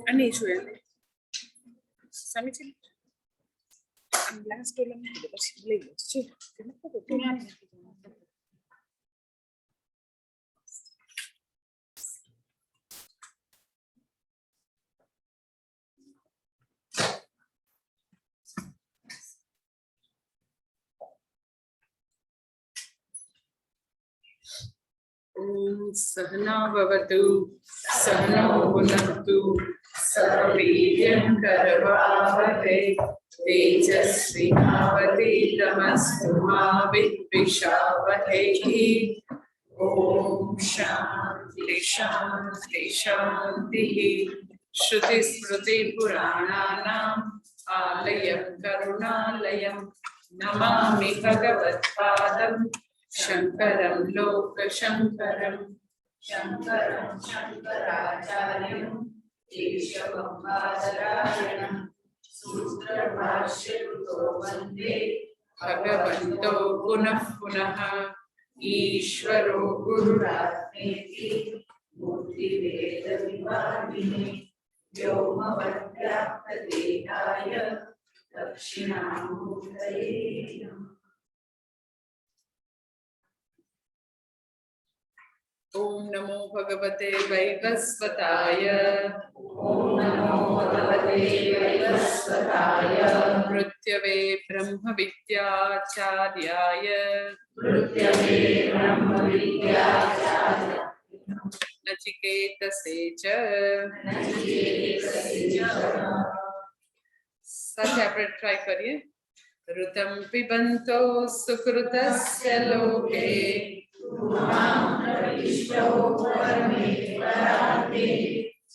Ani చూడండి సమితి last లో మీకు బసిలేదు सहना भवतु सहनौ भुनक्तु सर्ववीर्यं करवावहै तेजस्विनावधीतमस्तु मा विद्विषावहै। ओम शांति शांति शांतिः। श्रुतिस्मृतिपुराणानाम् आलयं करुणालयं नमामि भगवत्पादं शंकरं लोकशंकरं शंकरं शंकराचार्यं केशवं बादरायणं सूत्रभाष्यकृतो वन्दे भगवन्तो पुनः पुनः। ईश्वरो गुरुरात्मेति मूर्तिभेदविभागिने व्योमवद्व्याप्तदेहाय दक्षिणामूर्तये नमः। ओम नमो भगवते वैवस्वताय। ओम नमो भगवते वैवस्वताय। मृत्यवे ब्रह्म विद्याचार्याय। मृत्यवे ब्रह्म विद्याचार्याय। नचिकेतसे च। सत्य ट्राई करिए। ऋतं पिबन्तो सुकृतस्य लोके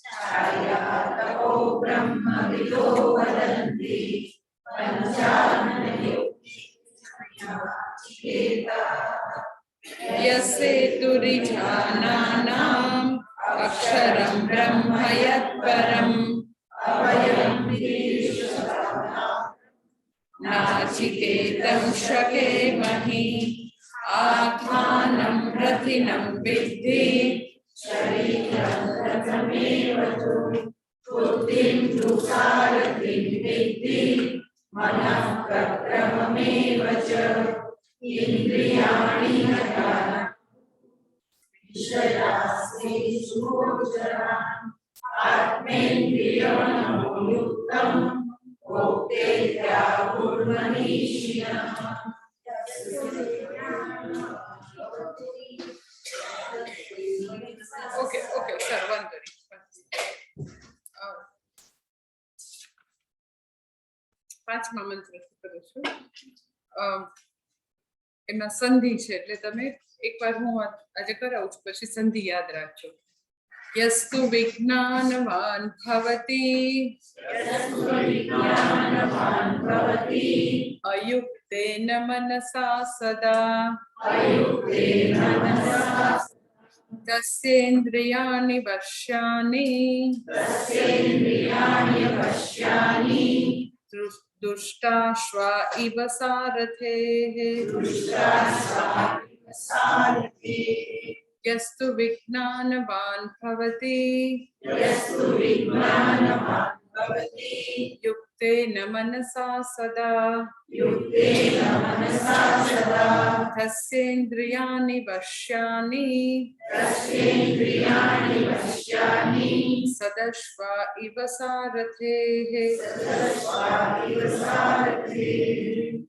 छायातपो ब्रह्मविदो वदन्ति यस्येतुरिजानानाम् अक्षरं ब्रह्म यत्परम् अभयं नाचिकेतं शकेमहि। आत्मानं रथिनं विद्धि शरीरं रथमेव तु बुद्धिं तु सारथिं विद्धि मनः कर्तव्यमेव च। इन्द्रियाणि विषयास्तेषु गोचरान् आत्मेन्द्रियमनोयुक्तं भोक्तेत्याहुर्मनीषिणः। Okay, sir, one very. પાંચમા મંત્ર કરો છો એમાં સંધિ છે એટલે તમે એકવાર હું આજે કરાવું છું પછી સંધિ યાદ રાખજો। यस्तु विज्ञानवान् भवति अयुक्तेन मनसा सदा तस्येन्द्रियाणि वश्यानि दुष्टाश्वा इव सारथेः। यस्तु विज्ञानवान् भवति युक्तेन मनसा सदा तस्येन्द्रियाणि वश्यानि सदश्वा इव सारथेः।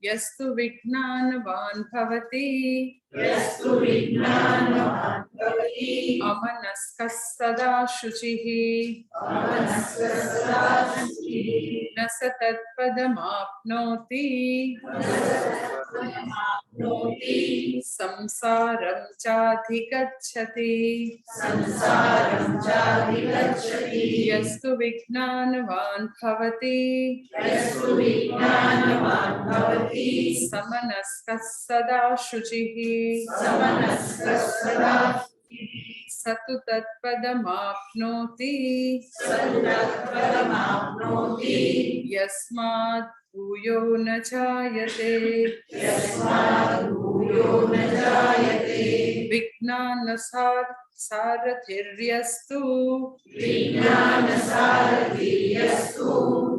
यस्तु विज्ञानवान् भवति अमनस्कः सदा शुचिः न स तत्पदमाप्नोति संसारं चाधिगच्छति। यस्तु विज्ञानवान् भवति समनस्कः सदा शुचिः स तु तत्पदमाप्नोति यस्मात् भूयो न जायते। सारथिर्यस्तु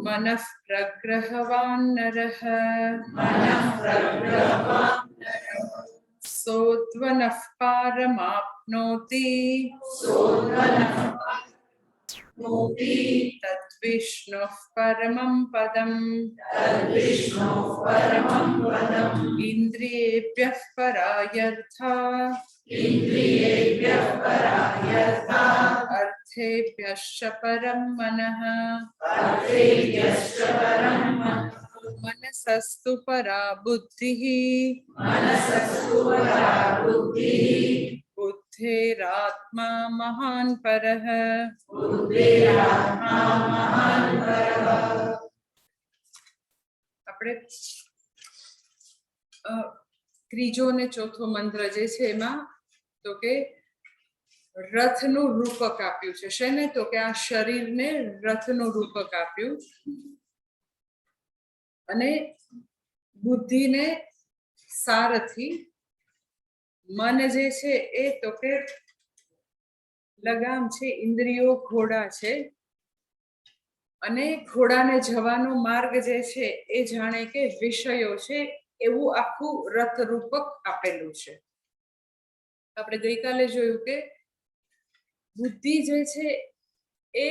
मनः प्रग्रहवान् नरः सोत्वनः पारमाप्नोति तद्विष्णुः परमं पदम् इन्द्रियेभ्यः परायर्था अर्थेभ्यश्च परं मनः मनसस्तु परा बुद्धिः बुद्धेरात्मा महान् परः આપણે ત્રીજો ને ચોથો મંત્ર જે છે એમાં તો કે રથનું રૂપક આપ્યું છે શેને તો કે આ શરીરને રથનું રૂપક આપ્યું અને બુદ્ધિને સારથી મન જે છે એ તો કે લગામ છે ઇન્દ્રિયો ઘોડા છે અને ઘોડાને જવાનો માર્ગ જે છે એ જાણે કે વિષયો છે એવું આખું રથ રૂપક આપેલું છે આપણે ગઈકાલે જોયું કે બુદ્ધિ જે છે એ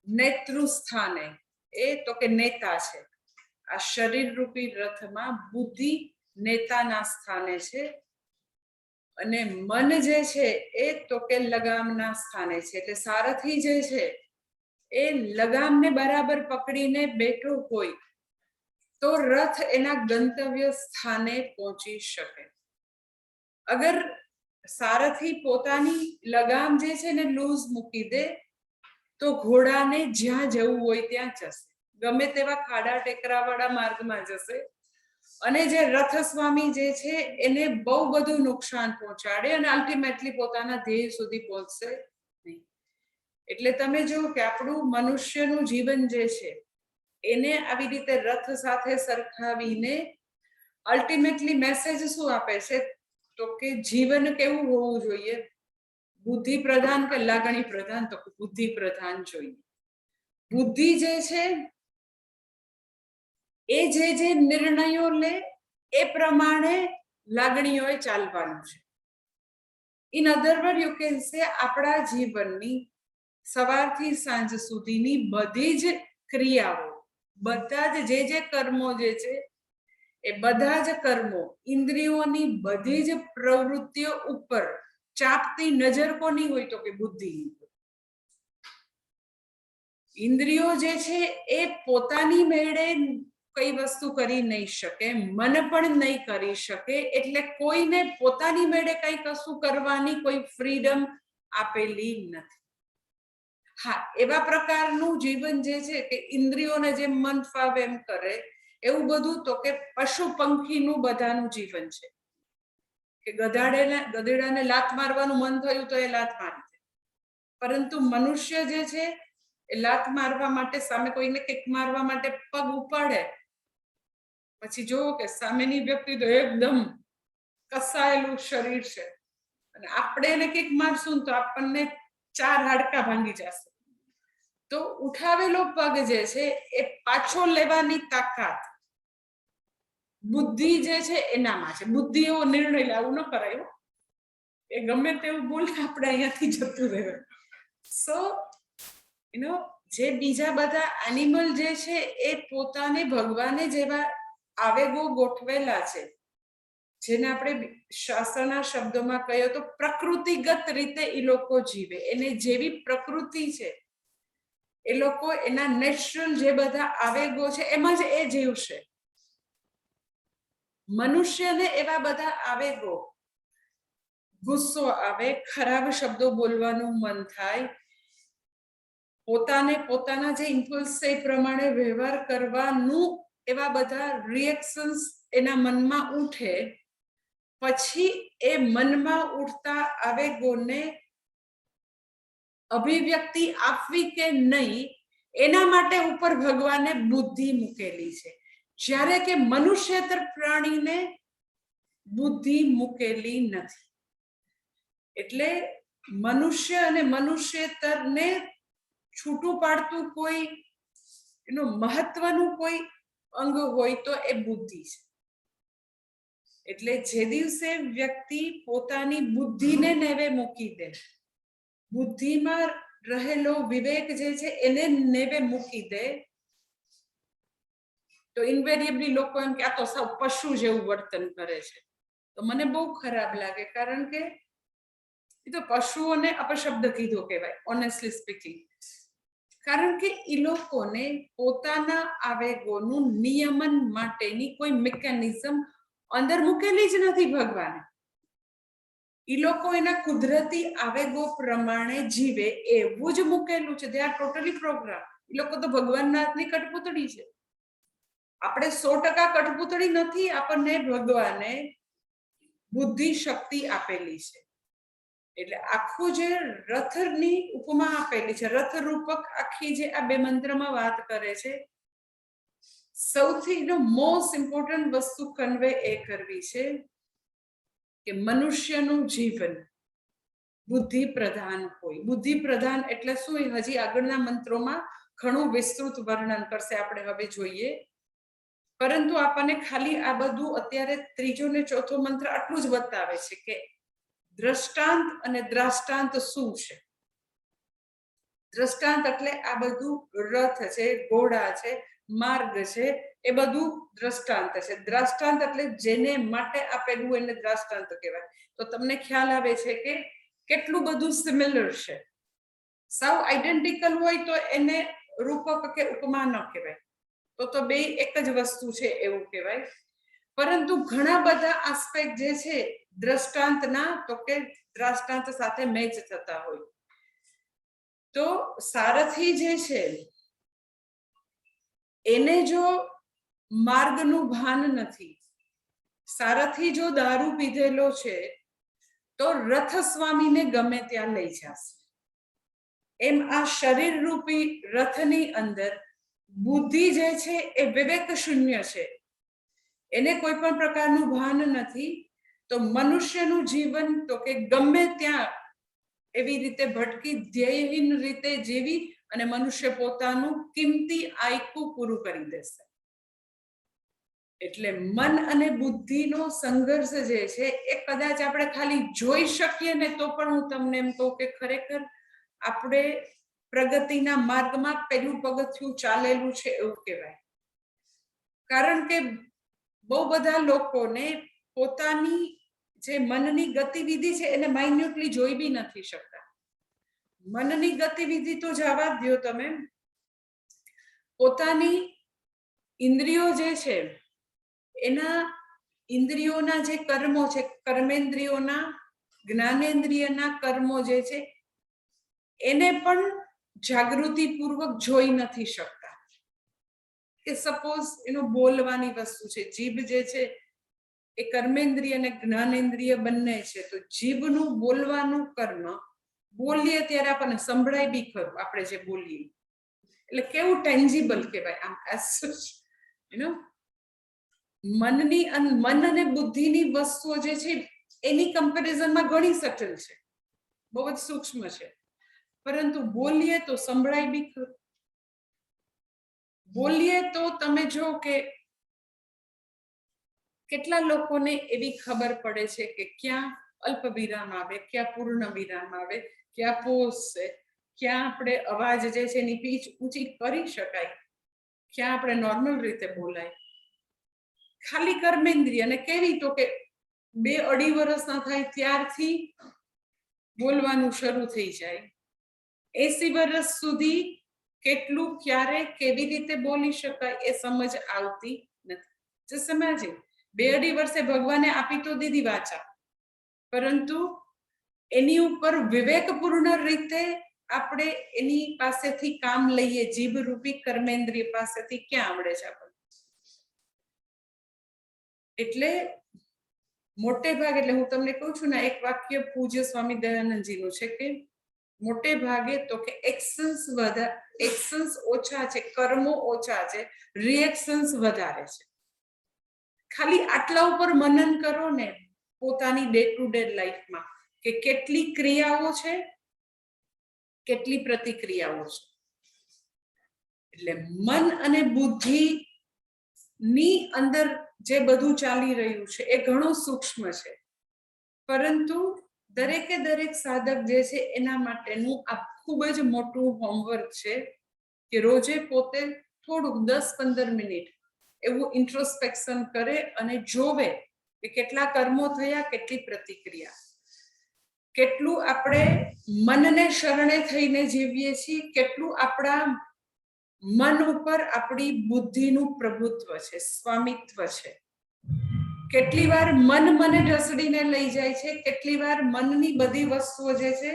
નેતૃ સ્થાને એ તો કે નેતા છે આ શરીર રૂપી રથમાં બુદ્ધિ નેતાના સ્થાને છે અને મન જે છે એ તો કે લગામના સ્થાને છે એટલે સારથી જે છે એ લગામને બરાબર પકડીને બેઠો હોય તો રથ એના ગંતવ્ય સ્થાને પહોંચી શકે અગર સારથી પોતાની લગામ જે છે ને લૂઝ મૂકી દે તો ઘોડાને જ્યાં જવું હોય ત્યાં જશે ગમે તેવા ખાડા ટેકરાવાળા માર્ગમાં જશે અને જે રથ સ્વામી જે છે એને બહુ બધું નુકસાન પહોંચાડે અને અલ્ટિમેટલી પોતાના ધ્યેય સુધી પહોંચશે નહીં એટલે તમે જુઓ કે આપણું મનુષ્યનું જીવન જે છે એને આવી રીતે રથ સાથે સરખાવીને અલ્ટિમેટલી મેસેજ શું આપે છે તો કે જીવન કેવું હોવું જોઈએ બુદ્ધિ પ્રધાન કે લાગણી પ્રધાન તો બુદ્ધિ પ્રધાન જોઈએ બુદ્ધિ જે છે એ જે નિર્ણયો લે એ પ્રમાણે લાગણીઓએ ચાલવાનું છે in other word you can સે આપણા જીવનની સવારથી સાંજ સુધીની બધી જ ક્રિયાઓ બધા જ જે કર્મો જે છે એ બધા જ કર્મો ઇન્દ્રિયોની બધી જ પ્રવૃત્તિઓ ઉપર ચાપતી નજર કોની હોય તો કે બુદ્ધિની ઇન્દ્રિયો જે છે એ પોતાની મેળે કઈ વસ્તુ કરી નહીં શકે મન પણ નહીં કરી શકે એટલે કોઈને પોતાની મેળે કઈ કશું કરવાની કોઈ ફ્રીડમ આપેલી નથી હા એવા પ્રકારનું જીવન જે છે કે ઇન્દ્રિયોને જેમ મન ફાવે એમ કરે એવું બધું તો કે પશુ પંખીનું બધાનું જીવન છે કે ગધેડાને લાત મારવાનું મન થયું તો એ લાત મારી દે પરંતુ મનુષ્ય જે છે એ લાત મારવા માટે સામે કોઈને કિક મારવા માટે પગ ઉપાડે પછી જોવો કે સામેની વ્યક્તિ તો એકદમ કસાયેલું શરીર છે અને આપણે એને કિક મારશું તો આપણને 4 હાડકા ભાંગી જશે તો ઉઠાવેલો પગ જે છે એ પાછો લેવાની તાકાત બુદ્ધિ જે છે એનામાં છે બુદ્ધિ એવો નિર્ણય લાવવું ન કરાયો એ ગમે તેવું બોલ આપણે અહીંયાથી જતું રહે સો જે બીજા બધા એનિમલ જે છે એ પોતાને ભગવાને જેવા આવેગો ગોઠવેલા છે જેને આપણે શાસ્ત્રના શબ્દોમાં કહીએ તો પ્રકૃતિગત રીતે એ લોકો જીવે એને જેવી પ્રકૃતિ છે એ લોકો એના નેચરલ જે બધા આવેગો છે એમાં જ એ જીવશે મનુષ્યને એવા બધા આવેગો ગુસ્સો આવે ખરાબ શબ્દો બોલવાનું મન થાય પોતાના જે ઇમ્પલ્સ છે એ પ્રમાણે વ્યવહાર કરવાનું એવા બધા રિએક્શન્સ એના મનમાં ઉઠે પછી એ મનમાં ઉઠતા આવેગોને અભિવ્યક્તિ આપવી કે નહીં એના માટે ઉપર ભગવાને બુદ્ધિ મૂકેલી છે જ્યારે કે મનુષ્યેતર પ્રાણીને બુદ્ધિ મૂકેલી નથી એટલે મનુષ્ય અને મનુષ્યેતરને છૂટું પાડતું કોઈ એનું મહત્વનું કોઈ અંગ હોય તો એ બુદ્ધિ છે. એટલે જે દિવસે વ્યક્તિ પોતાની બુદ્ધિને નેવે મૂકી દે, બુદ્ધિમાં રહેલો વિવેક જે છે એને નેવે મૂકી દે, તો ઇન્વેરિયેબલી લોકો એમ કે આ તો સાવ પશુ જેવું વર્તન કરે છે. તો મને બહુ ખરાબ લાગે, કારણ કે એ તો પશુઓને અપશબ્દ કીધો કહેવાય, ઓનેસ્ટલી સ્પીકિંગ. કારણ કે એ લોકોને પોતાના આવેગોનું નિયમન માટેની કોઈ મિકેનિઝમ અંદર મૂકેલી જ નથી ભગવાને. એ લોકો એના કુદરતી આવેગો પ્રમાણે જીવે એવું જ મૂકેલું છે. They are totally program. એ લોકો તો ભગવાનના હાથની કઠપૂતળી છે. આપણે 100% કઠપૂતળી નથી. આપણને ભગવાને બુદ્ધિ શક્તિ આપેલી છે. એટલે આખું જે રથની ઉપમા આપેલી છે, રથ રૂપક આખી જે આ બે મંત્રમાં વાત કરે છે, સૌથી મોસ્ટ ઇમ્પોર્ટન્ટ વસ્તુ કન્વે એ કરવી છે કે મનુષ્યનું જીવન બુદ્ધિ પ્રધાન હોય. બુદ્ધિ પ્રધાન એટલે શું? હજી આગળના મંત્રોમાં ઘણું વિસ્તૃત વર્ણન કરશે, આપણે હવે જોઈએ. પરંતુ આપણને ખાલી આ બધું અત્યારે ત્રીજો ને ચોથો મંત્ર આટલું જ બતાવે છે કે દ્રષ્ટાંત અને દ્રાષ્ટાંત શું છે. દ્રષ્ટાંત એટલે આ બધું રથ છે, ઘોડા છે, માર્ગ છે, એ બધું દ્રષ્ટાંત છે. દ્રષ્ટાંત એટલે જેને માટે આપેલું એને દ્રષ્ટાંત કહેવાય. તો તમને ખ્યાલ આવે છે કે કેટલું બધું સિમિલર છે. સાવ આઈડેન્ટિકલ હોય તો એને રૂપક કે ઉપમા ન કહેવાય, તો બે એક જ વસ્તુ છે એવું કહેવાય. પરંતુ ઘણા બધા આસ્પેક્ટ જે છે દ્રષ્ટાંતના, તો કે દ્રષ્ટાંત સાથે મેચ થતા હોય. તો સારથી જે છે એને જો માર્ગનું ભાન નથી, સારથી જો દારૂ પીધેલો છે, તો રથ સ્વામીને ગમે ત્યાં લઈ જશે. એમ આ શરીર રૂપી રથની અંદર બુદ્ધિ જે છે એ વિવેક શૂન્ય છે, એને કોઈ પણ પ્રકારનું ભાન નથી. તો મનુષ્યનું જીવન તો કે ગમે ત્યાં એવી રીતે ભટકી ધ્યેયહીન રીતે જીવી અને મનુષ્ય પોતાનું કિંમતી આયકું પૂરું કરી દેશે. એટલે મન અને બુદ્ધિનો સંઘર્ષ જે છે એ કદાચ આપણે ખાલી જોઈ શકીએ ને તો પણ હું તમને એમ કહું કે ખરેખર આપણે પ્રગતિના માર્ગમાં પહેલું પગથિયું ચાલેલું છે એવું કહેવાય. કારણ કે બહુ બધા લોકોને પોતાની જે મનની ગતિવિધિ છે એને માઇન્યુટલી જોઈ બી નથી શકતા. મનની ગતિવિધિ તો જવા જ દો તમે, પોતાની ઇન્દ્રિયો જે છે એના ઇન્દ્રિયોના જે કર્મો છે, કર્મેન્દ્રિયોના, જ્ઞાનેન્દ્રિયના કર્મો જે છે એને પણ જાગૃતિપૂર્વક જોઈ નથી શકતા. કે સપોઝ એનો બોલવાની વસ્તુ છે, જીભ જે છે એ કર્મેન્દ્રિય અને જ્ઞાનેન્દ્રિય બંને છે. તો જીભનું બોલવાનું કર્મ, બોલીએ ત્યારે આપણને સંભળાય બી ખરું આપણે જે બોલીએ, એટલે કેવું ટેન્જિબલ કહેવાય આમ એઝ સચ. મનની મન અને બુદ્ધિની વસ્તુઓ જે છે એની કમ્પેરિઝનમાં ઘણી સટલ છે, બહુ જ સૂક્ષ્મ છે. પરંતુ બોલીએ તો સંભળાય બી ખરું. બોલીએ તો તમે જો કે કેટલા લોકોને એવી ખબર પડે છે કે ક્યાં અલ્પ વિરામ આવે, ક્યાં પૂર્ણ વિરામ આવે, ક્યાં પોઝ છે, ક્યાં આપણે અવાજ જે છે એની પીચ ઊંચી કરી શકાય, ક્યાં આપણે નોર્મલ રીતે બોલાય. ખાલી કર્મેન્દ્રિય. અને કેવી? તો કે 2-2.5 વર્ષના થાય ત્યારથી બોલવાનું શરૂ થઈ જાય. 80 વર્ષ સુધી કેટલું, ક્યારે, કેવી રીતે બોલી શકાય એ સમજ આવતી નથી. જે સમાજે 2-2.5 વર્ષે ભગવાને આપી તો દીધી વાચા, પરંતુ એની ઉપર વિવેકપૂર્ણ રીતે આપણે એની પાસેથી કામ લઈએ, જીભ રૂપી કર્મેન્દ્રિય પાસેથી ક્યાં આવડે છે આપણને? એટલે મોટે ભાગે, એટલે હું તમને કહું છું ને, એક વાક્ય પૂજ્ય સ્વામી દયાનંદજીનું છે કે મોટે ભાગે તો કે એક્શન્સ ઓછા છે, કર્મો ઓછા છે, રિએક્શન્સ વધારે છે. ખાલી આટલા ઉપર મનન કરો ને પોતાની ડે ટુ ડે લાઈફમાં કે કેટલી ક્રિયાઓ છે, કેટલી પ્રતિક્રિયાઓ છે. એટલે મન અને બુદ્ધિ ની અંદર જે બધું ચાલી રહ્યું છે એ ઘણું સૂક્ષ્મ છે, પરંતુ દરેકે દરેક સાધક જે છે એના માટેનું આ ખૂબ જ મોટું હોમવર્ક છે કે રોજે પોતે થોડુંક 10-15 મિનિટ એવું ઇન્ટ્રોસ્પેક્શન કરે અને જોવે કે કેટલા કર્મો થયા, કેટલી પ્રતિક્રિયા, કેટલું આપણે મનને શરણે થઈને જીવીએ છીએ, કેટલું આપણા મન ઉપર આપણી બુદ્ધિનું પ્રભુત્વ છે, સ્વામિત્વ છે. કેટલી વાર મન મને ઢસડીને લઈ જાય છે, કેટલી વાર મનની બધી વસ્તુઓ જે છે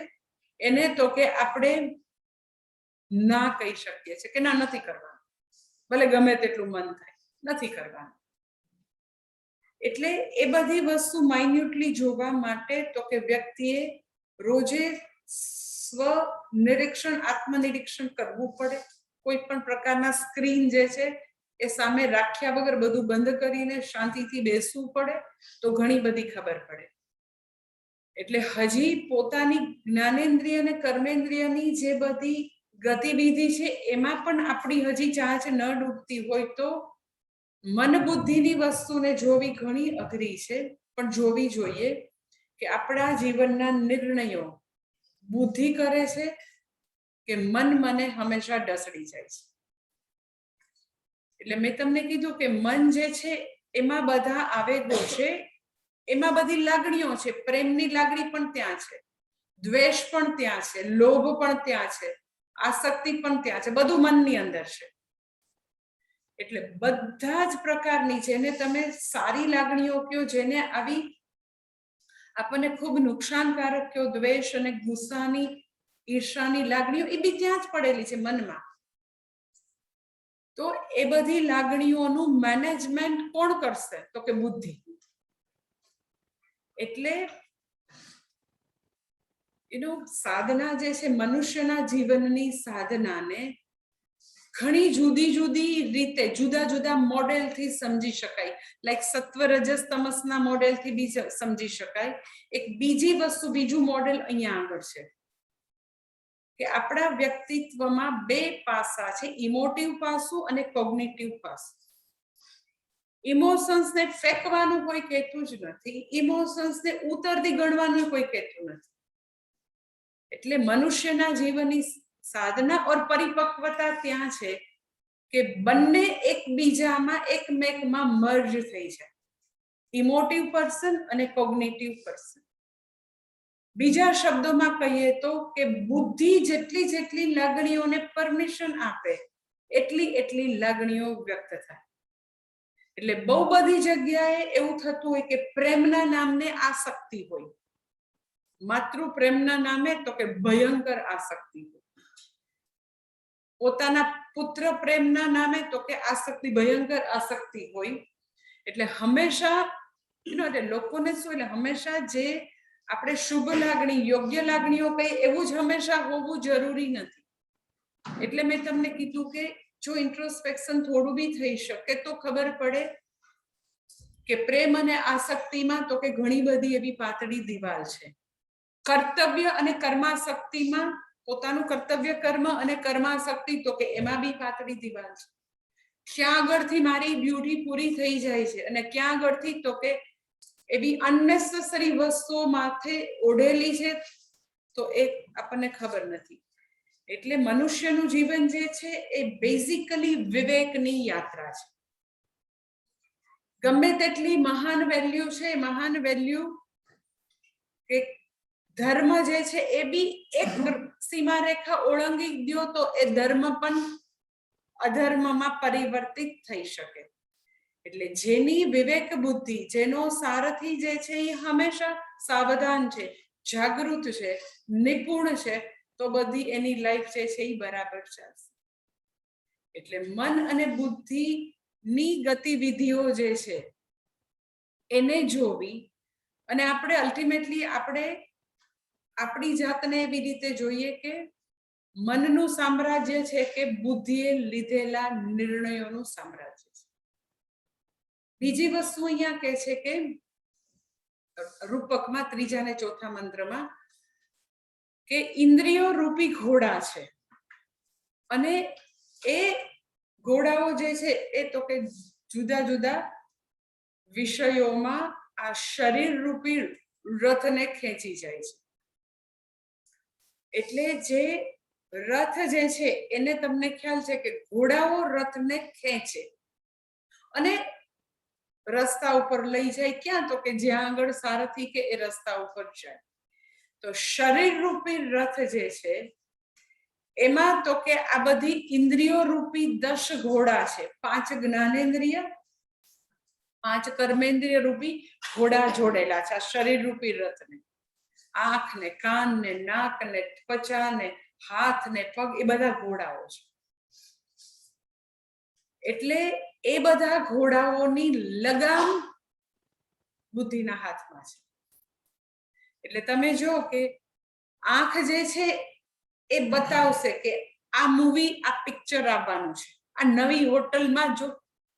એને તો કે આપણે ના કહી શકીએ છીએ કે ના, નથી કરવાનું, ભલે ગમે તેટલું મન થાય, નથી કરવાનું. એટલે એ બધી વસ્તુ માઇન્યુટલી જોવા માટે તો કે વ્યક્તિએ રોજે સ્વ નિરીક્ષણ, આત્મનિરીક્ષણ કરવું પડે. કોઈ પણ પ્રકારના સ્ક્રીન જે છે એ સામે રાખ્યા વગર બધું બંધ કરીને શાંતિથી બેસવું પડે તો ઘણી બધી ખબર પડે. એટલે હજી પોતાની જ્ઞાનેન્દ્રિય અને કર્મેન્દ્રિયની જે બધી ગતિવિધિ છે એમાં પણ આપણી હજી ચાંચ ન ડૂબતી હોય તો મન બુદ્ધિની વસ્તુને જોવી ઘણી અઘરી છે, પણ જોવી જોઈએ કે આપણા જીવનના નિર્ણયો બુદ્ધિ કરે છે કે મન મને હંમેશા ઢસડી જાય છે. એટલે મેં તમને કીધું કે મન જે છે એમાં બધા આવેગો છે, એમાં બધી લાગણીઓ છે. પ્રેમની લાગણી પણ ત્યાં છે, દ્વેષ પણ ત્યાં છે, લોભ પણ ત્યાં છે, આસક્તિ પણ ત્યાં છે, બધું મનની અંદર છે. એટલે બધા જ પ્રકારની, જેને તમે સારી લાગણીઓ કહો, જેને આવી આપણને ખૂબ નુકસાનકારક કહો, દ્વેષ અને ગુસ્સાની, ઈર્ષાની લાગણીઓ, એ બી ત્યાં જ પડેલી છે મનમાં. તો એ બધી લાગણીઓનું મેનેજમેન્ટ કોણ કરશે? તો કે બુદ્ધિ. એટલે સાધના જે છે, મનુષ્યના જીવનની સાધનાને ઘણી જુદી જુદી રીતે, જુદા જુદા મોડેલથી સમજી શકાય. લાઈક સત્વ રજસ તમસના મોડેલથી બી સમજી શકાય. એક બીજી વસ્તુ, બીજું મોડેલ અહીંયા આગળ છે કે આપણા વ્યક્તિત્વમાં બે પાસા છે, ઇમોટિવ પાસું અને કોગ્નિટિવ પાસું. ઇમોશન્સને ફેંકવાનું કોઈ કહેતું જ નથી, ઇમોશન્સને ઉતરતી ગણવાનું કોઈ કહેતું નથી. એટલે મનુષ્યના જીવનની સાધના ઓર પરિપક્વતા ત્યાં છે કે બંને એકબીજામાં, એકમેકમાં મર્જ થઈ જાય, ઇમોટિવ પર્સન અને કોગ્નિટિવ પર્સન. બીજા શબ્દોમાં કહીએ તો કે બુદ્ધિ જેટલી જેટલી લાગણીઓને પરમિશન આપે એટલી એટલી લાગણીઓ વ્યક્ત થાય. એટલે બહુ બધી જગ્યાએ એવું થતું હોય કે પ્રેમના નામને આસક્તિ હોય, માતૃ પ્રેમના નામે તો કે ભયંકર આસક્તિ હોય, પોતાના પુત્ર પ્રેમના નામે તો કે આસક્તિ, ભયંકર આસક્તિ હોય. એટલે હંમેશા લોકોને શું, એટલે હંમેશા જે આપણે શુભ લાગણી, યોગ્ય લાગણીઓ કઈ એવું જ હંમેશા હોવું જરૂરી નથી. એટલે મેં તમને કીધું કે જો ઇન્ટ્રોસ્પેક્શન થોડું બી થઈ શકે તો ખબર પડે કે પ્રેમ અને આસક્તિમાં તો કે ઘણી બધી એવી પાતળી દિવાલ છે. કર્તવ્ય અને કર્માસક્તિમાં, પોતાનું કર્તવ્ય કર્મ અને કર્માસક્તિ તો કે એમાં બી પાતળી દિવાલ છે. ક્યાં આગળથી મારી બ્યુટી પૂરી થઈ જાય છે અને ક્યાં આગળથી તો કે એવી અનનેસેસરી વસ્તુઓ માથે ઓઢેલી છે તો એ આપણને ખબર નથી. એટલે મનુષ્યનું જીવન જે છે એ બેઝિકલી વિવેકની યાત્રા છે. ગમે તેટલી મહાન વેલ્યુ છે, મહાન વેલ્યુ કે ધર્મ જે છે એ બી એક સીમારેખા ઓળંગી દો તો એ ધર્મ પણ અધર્મમાં પરિવર્તિત થઈ શકે. એટલે જેની વિવેક બુદ્ધિ, જેનો સારથી જે છે એ હંમેશા સાવધાન છે, જાગૃત છે, નિપુણ છે, તો બધી એની લાઈફ જે છે એ બરાબર ચાલશે. એટલે મન અને બુદ્ધિની ગતિવિધિઓ જે છે એને જોવી અને આપણે અલ્ટિમેટલી આપણે આપણી જાતને એવી રીતે જોઈએ કે મનનું સામ્રાજ્ય છે કે બુદ્ધિએ લીધેલા નિર્ણયોનું સામ્રાજ્ય છે. બીજી વસ્તુ અહીંયા કહે છે કે રૂપકમાં ત્રીજા ને ચોથા મંત્રમાં કે ઇન્દ્રિયો રૂપી ઘોડા છે અને એ ઘોડાઓ જે છે એ તો કે જુદા જુદા વિષયોમાં આ શરીર રૂપી રથને ખેંચી જાય છે. એટલે જે રથ જે છે એને તમને ખ્યાલ છે કે ઘોડાઓ રથને ખેંચે અને રસ્તા ઉપર લઈ જાય. ક્યાં? તો કે જ્યાં આગળ સારથી કે એ રસ્તા ઉપર જાય. તો શરીર રૂપી રથ જે છે એમાં તો કે આ બધી ઇન્દ્રિયો રૂપી 10 ઘોડા છે. 5 જ્ઞાનેન્દ્રિય, 5 કર્મેન્દ્રિય રૂપી ઘોડા જોડેલા છે આ શરીર રૂપી રથને. આંખ ને, કાન ને, નાક ને, ત્વચા ને, હાથ ને, પગ, એ બધા ઘોડાઓ છે. એટલે એ બધા ઘોડાઓની લગામ બુદ્ધિના હાથમાં છે. એટલે તમે જો કે આંખ જે છે એ બતાવશે કે આ મૂવી, આ પિક્ચર આવવાનું છે. આ નવી હોટલમાં જો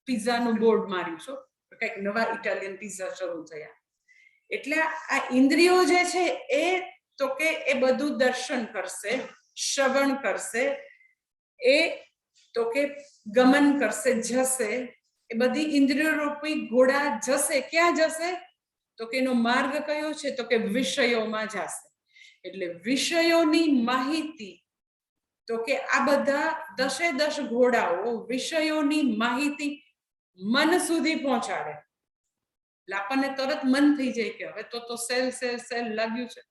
પિઝાનું બોર્ડ માર્યું છો, કંઈક નવા ઇટાલિયન પિઝા શરૂ થયા. એટલે આ ઇન્દ્રિયો જે છે એ તો કે એ બધું દર્શન કરશે, શ્રવણ કરશે, એ તો કે ગમન કરશે, જશે. એ બધી ઇન્દ્રિયો રૂપી ઘોડા જશે. ક્યાં જશે? તો કે એનો માર્ગ કયો છે? તો કે વિષયોમાં જશે. એટલે વિષયોની માહિતી તો કે આ બધા 10 ઘોડાઓ વિષયોની માહિતી મન સુધી પહોંચાડે. એટલે આપણને તરત મન થઈ જાય કે હવે તો સેલ સેલ સેલ લાગ્યું છે,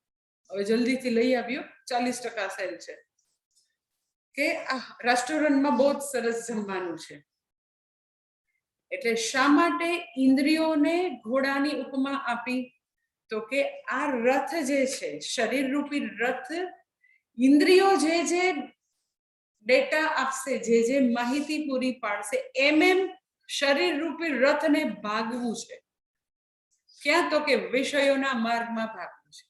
હવે જલ્દીથી લઈ આવ્યો, 40% સેલ છે, કે આ રેસ્ટોરન્ટમાં બહુ જ સરસ જમવાનું છે. એટલે શા માટે ઇન્દ્રિયોને ઘોડાની ઉપમા આપી? તો કે આ રથ જે છે, શરીર રૂપી રથ, ઇન્દ્રિયો જે જે ડેટા આપશે, જે જે માહિતી પૂરી પાડશે, એમ શરીર રૂપી રથને ભાગવું છે. ક્યાં? તો કે વિષયોના માર્ગમાં ભાગવું છે.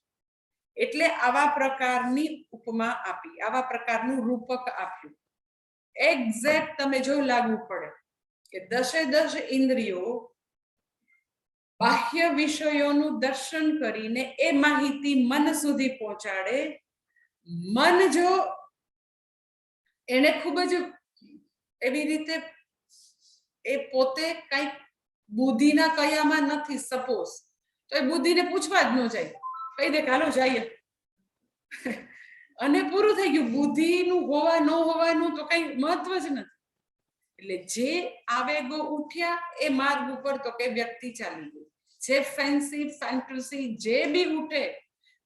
એટલે આવા પ્રકારની ઉપમા આપી, આવા પ્રકારનું રૂપક આપ્યું. એક્ઝેક્ટ તમે જો લાગુ પડે કે 10 ઇન્દ્રિયો બાહ્ય વિષયોનું દર્શન કરીને એ માહિતી મન સુધી પહોંચાડે. મન જો એને ખૂબ જ એવી રીતે એ પોતે કંઈક બુદ્ધિના કયામાં નથી, સપોઝ, તો એ બુદ્ધિને પૂછવા જ ન જાય, કહી દે હાલો જઈએ અને પૂરું થઈ ગયું. બુદ્ધિનું હોવા ન હોવાનું તો કઈ મહત્વ જ નથી. એટલે જે આવેગો ઉઠ્યા એ માર્ગ ઉપર તો કે વ્યક્તિ ચાલી ગઈ. જે ફેન્સી ફેન્ટસી જે બી ઉઠે,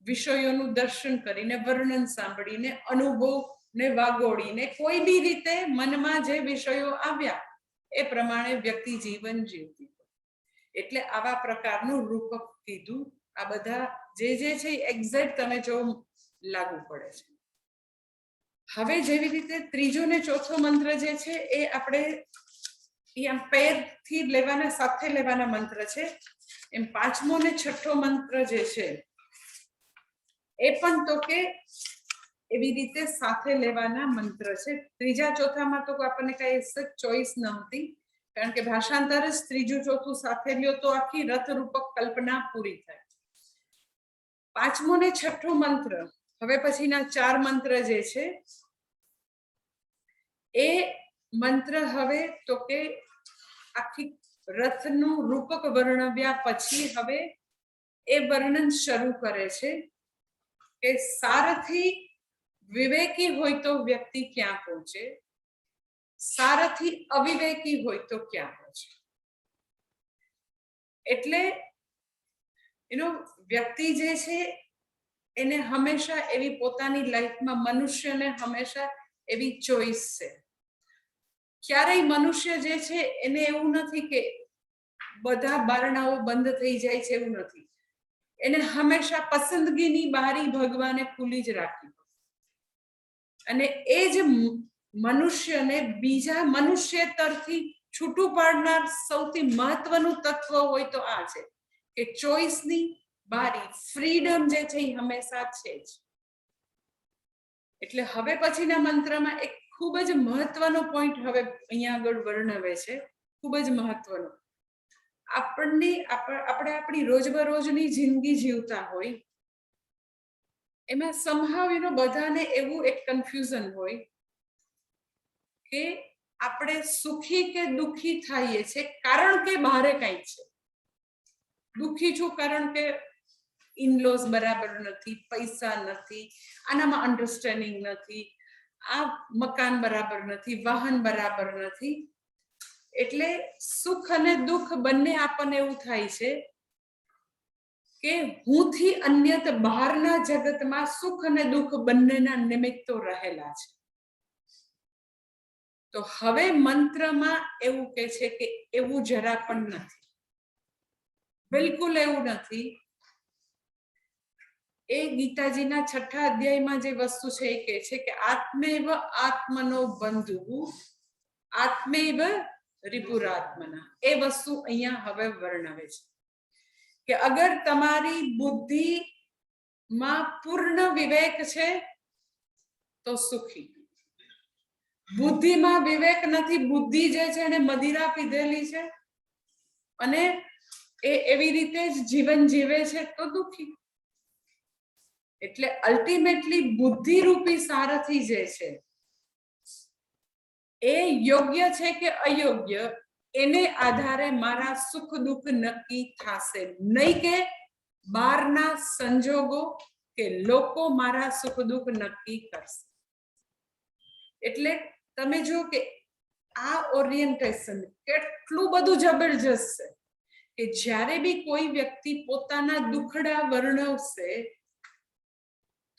વિષયોનું દર્શન કરીને, વર્ણન સાંભળીને, અનુભવને વાગોળીને, કોઈ બી રીતે મનમાં જે વિષયો આવ્યા એ પ્રમાણે વ્યક્તિ જીવન જીવતી. એટલે આવા પ્રકારનું રૂપક કીધું. આ બધા જે છે એક્ઝેક્ટ તમે જો લાગુ પડે છે. હવે જેવી રીતે ત્રીજો ને ચોથો મંત્ર જે છે એ આપણે પેરથી લેવાના, સાથે લેવાના મંત્ર છે. એમ પાંચમો ને છઠ્ઠો મંત્ર જે છે એ પણ તો કે એવી રીતે સાથે લેવાના મંત્ર છે. ત્રીજા ચોથામાં તો આપણને કઈ ચોઈસ નહોતી, કારણ કે ભાષાંતર જ ત્રીજું ચોથું સાથે લ્યો તો આખી રથરૂપક કલ્પના પૂરી થાય. પાંચમો ને છઠ્ઠો મંત્ર, હવે પછીના 4 મંત્ર જે છે એ મંત્ર હવે તો કે આખી રથનું રૂપક વર્ણવ્યા પછી હવે એ વર્ણન શરૂ કરે છે કે સારથી વિવેકી હોય તો વ્યક્તિ ક્યાં પહોંચે, સારથી અવિવેકી હોય તો ક્યાં પહોંચે. એટલે એનો વ્યક્તિ જે છે એને હંમેશા એવી પોતાની લાઈફમાં, મનુષ્યને હંમેશા એવી ચોઈસ છે. ક્યારેય મનુષ્ય જે છે એને એવું નથી કે બધા બારણાઓ બંધ થઈ જાય છે, એવું નથી. એને હંમેશા પસંદગીની બારી ભગવાને ખુલ્લી જ રાખી. અને એ જ મનુષ્યને બીજા મનુષ્યેતરથી છૂટું પાડનાર સૌથી મહત્વનું તત્વ હોય તો આ છે કે ચોઈસની બારી, ફ્રીડમ જે છે એ હંમેશા છે જ. એટલે હવે પછીના મંત્રમાં એક ખૂબ જ મહત્વનો પોઈન્ટ હવે અહીંયા આગળ વર્ણવે છે, ખૂબ જ મહત્વનો. આપણે આપણી રોજબરોજની જિંદગી જીવતા હોય એમાં somehow બધાને એવું એક કન્ફ્યુઝન હોય કે આપણે સુખી કે દુખી થઈએ છે કારણ કે બહારે કંઈક છે. દુખી છું કારણ કે ઇનલોઝ બરાબર નથી, પૈસા નથી, આનામાં અન્ડરસ્ટેન્ડિંગ નથી, આ મકાન બરાબર નથી, વાહન બરાબર નથી. એટલે સુખ અને દુઃખ બંને આપણને એવું થાય છે કે હુંથી અન્યત બહારના જગતમાં સુખ અને દુઃખ બંનેના નિમિત્તો રહેલા છે. તો હવે મંત્રમાં એવું કહે છે કે એવું જરા પણ નથી, બિલકુલ એવું નથી. એ ગીતાજીના 6થા અધ્યાયમાં જે વસ્તુ છે એ કહે છે કે આત્મૈવ આત્મનો બંધુ આત્મૈવ રિપુરાત્મના. એ વસ્તુ અહીંયા હવે વર્ણવે છે કે અગર તમારી બુદ્ધિમાં પૂર્ણ વિવેક છે તો સુખી. બુદ્ધિમાં વિવેક નથી, બુદ્ધિ જે છે એને મદિરા પીધેલી છે અને એ એવી રીતે જ જીવન જીવે છે તો દુખી. એટલે અલ્ટિમેટલી બુદ્ધિરૂપી સારથી જે છે એ યોગ્ય છે કે અયોગ્ય એને આધારે મારા સુખ દુઃખ નક્કી થશે, નહીં કે બહારના સંજોગો કે લોકો મારા સુખ દુઃખ નક્કી કરશે. એટલે તમે જો કે આ ઓરિએન્ટેશન કેટલું બધું જબરજસ્ત છે કે જ્યારે બી કોઈ વ્યક્તિ પોતાના દુખડા વર્ણવશે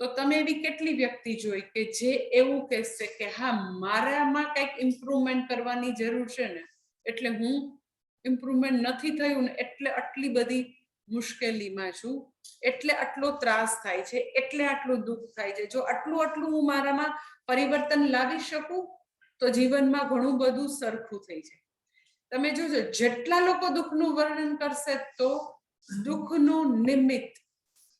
તો તમે એવી કેટલી વ્યક્તિ જોઈ કે જે એવું કહેશે કે હા મારામાં કંઈક ઇમ્પ્રુવમેન્ટ કરવાની જરૂર છે ને એટલે હું ઇમ્પ્રુવમેન્ટ નથી થયું ને એટલે આટલી બધી મુશ્કેલીમાં છું, એટલે આટલો ત્રાસ થાય છે, એટલે આટલું દુઃખ થાય છે. જો આટલું હું મારામાં પરિવર્તન લાવી શકું તો જીવનમાં ઘણું બધું સરખું થઈ જાય. તમે જોજો જેટલા લોકો દુઃખનું વર્ણન કરશે તો દુઃખનું નિમિત્ત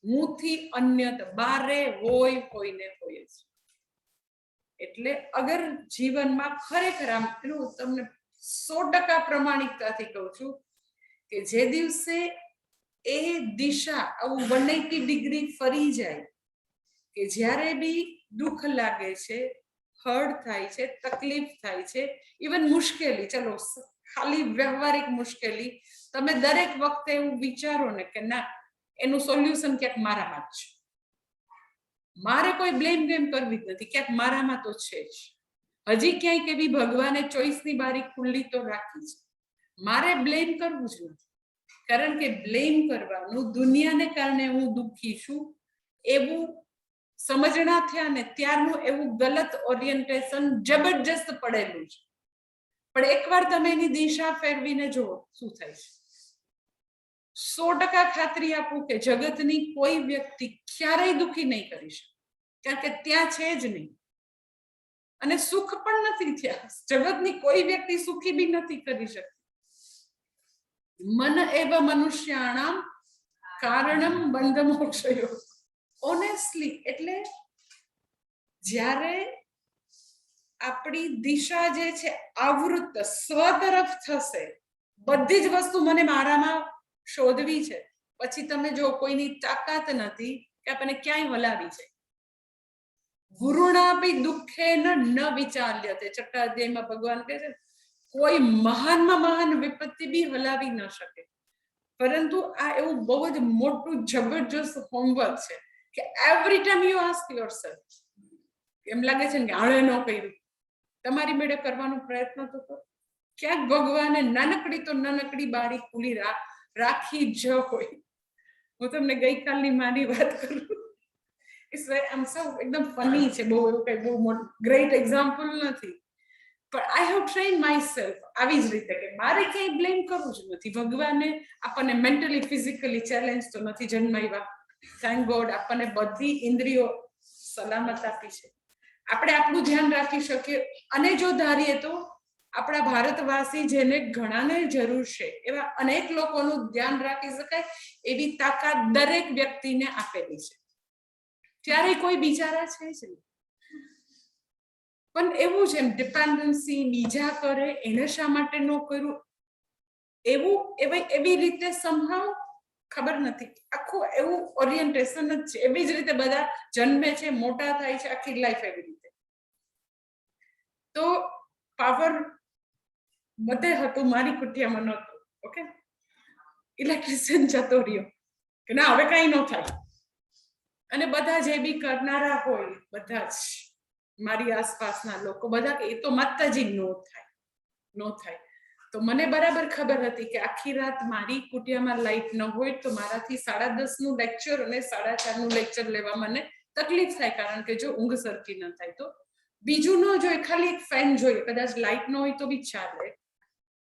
હુંથી અન્યત બારે હોય ને હોય જ. એટલે અગર જીવનમાં ખરેખર આમ તમને 100% પ્રમાણિકતાથી કહું છું કે જે દિવસે એ દિશા આવું 180 ડિગ્રી ફરી જાય કે જ્યારે બી દુઃખ લાગે છે, હર્ટ થાય છે, તકલીફ થાય છે, ઇવન મુશ્કેલી, ચલો ખાલી વ્યવહારિક મુશ્કેલી, તમે દરેક વખતે એવું વિચારો ને કે ના એનું સોલ્યુશન ક્યાંક મારામાં જ છે, મારે કોઈ બ્લેમ ગેમ કરવી જ નથી, ક્યાંક મારામાં તો છે જ. હજી ક્યાંક એવી ભગવાને ચોઈસની બારી ખુલ્લી તો રાખી છે, મારે બ્લેમ કરવું જ નથી. કારણ કે બ્લેમ કરવાનું દુનિયાને કારણે હું દુઃખી છું એવું સમજણા થયા ને ત્યારનું એવું ગલત ઓરિએન્ટેશન જબરજસ્ત પડેલું છે. પણ એકવાર તમે એની દિશા ફેરવીને જુઓ શું થાય છે. 100% ખાતરી આપું કે જગતની કોઈ વ્યક્તિ ક્યારેય દુઃખી નહીં કરી શકે, કારણ કે ત્યાં છે જ નહીં અને સુખ પણ નથી થયા. જગતની કોઈ વ્યક્તિ સુખી બી નથી કરી શકતી. મન એવ મનુષ્યાણામ કારણમ બંધ મોક્ષયો. ઓનેસ્ટલી એટલે જ્યારે આપણી દિશા જે છે આવૃત સ્વ તરફ થશે, બધી જ વસ્તુ મને મારામાં શોધવી છે, પછી તમે જો કોઈની તાકાત નથી કે આપણને ક્યાંય હલાવી છે. ગુરુણાપી દુઃખેન ન વિચાલ્યતે, 6થા અધ્યાયમાં ભગવાન કહે છે કોઈ મહાનમાં મહાન વિપત્તિ બી હલાવી ન શકે. પરંતુ આ એવું બહુ જ મોટું જબરજસ્ત હોમવર્ક છે કે every time you ask yourself, એમ લાગે છે ને કે આણે ન કર્યું, તમારી મેળે કરવાનો પ્રયત્ન તો કરો. ક્યાંક ભગવાને નાનકડી તો નાનકડી બારી ખુલ્લી રાખી જ હોય. હું તમને ગઈકાલની મારી વાત કરું, આમ સૌ એકદમ ફની છે, બહુ એવું કઈ બહુ ગ્રેટ એક્ઝામ્પલ નથી, પણ I have train my self આવી જ રીતે કે મારે ક્યાંય બ્લેમ કરવું જ નથી. ભગવાને આપણને મેન્ટલી ફિઝિકલી ચેલેન્જ તો નથી જન્માવ્યા, થેન્ક ગોડ આપણને બધી ઇન્દ્રિયો સલામત આપી છે, આપણે આપણું ધ્યાન રાખી શકીએ. અને જો ધારીએ તો આપણા ભારતવાસી જેને ઘણાને જરૂર છે એવા અનેક લોકોનું ધ્યાન રાખી શકાય એવી તાકાત દરેક વ્યક્તિને આપેલી છે. ત્યારે કોઈ બિચારા છે જ નહીં. પણ એવું છે એમ ડિપેન્ડન્સી બીજા કરે એને શા માટે ન કર્યું એવી રીતે સંભાવ ખબર નથી, આખું એવું ઓરિએન્ટેશન જ છે. એવી જ રીતે બધા જન્મે છે, મોટા થાય છે, આખી લાઈફ એવી રીતે. તો પાવર બધે હતું, મારી કુટિયામાં નહોતું. ઓકે, ઇલેક્ટ્રિશિયન જતો રહ્યો કે ના હવે કઈ ન થાય. અને બધા જે બી કરનારા હોય, બધા જ મારી આસપાસના લોકો બધા કે એ તો માતાજી નો થાય. તો મને બરાબર ખબર હતી કે આખી રાત મારી કુટિયામાં લાઈટ ન હોય તો મારાથી 10:30 નું લેક્ચર અને 4:30 નું લેક્ચર લેવા મને તકલીફ થાય, કારણ કે જો ઊંઘ સરખી ન થાય તો. બીજું ન જોઈએ, ખાલી એક ફેન જોઈએ, કદાચ લાઈટ ન હોય તો બી ચાલે,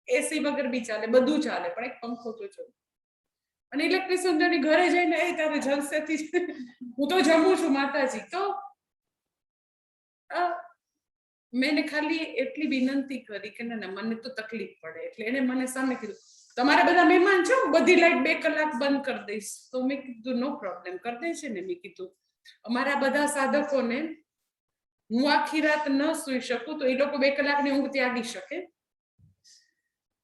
એસી વગર બી ચાલે, બધું ચાલે, પણ એક પંખો તો જોઈએ. અને ઇલેક્ટ્રિશિયન ઘરે જઈને એ તારે જલસેથી હું તો જમું છું માતાજી. તો મેં ખાલી એટલી વિનંતી કરી કે ના મને તો તકલીફ પડે. એટલે એને મને સામે કીધું તમારે બધા મહેમાન છો, બધી લાઈટ 2 કલાક બંધ કરી દઈશ. તો મેં કીધું નો પ્રોબ્લેમ, કરી દે છે ને. મેં કીધું અમારા બધા સાધકોને હું આખી રાત ન સૂઈ શકું તો એ લોકો 2 કલાકની ઊંઘ ત્યાગી શકે,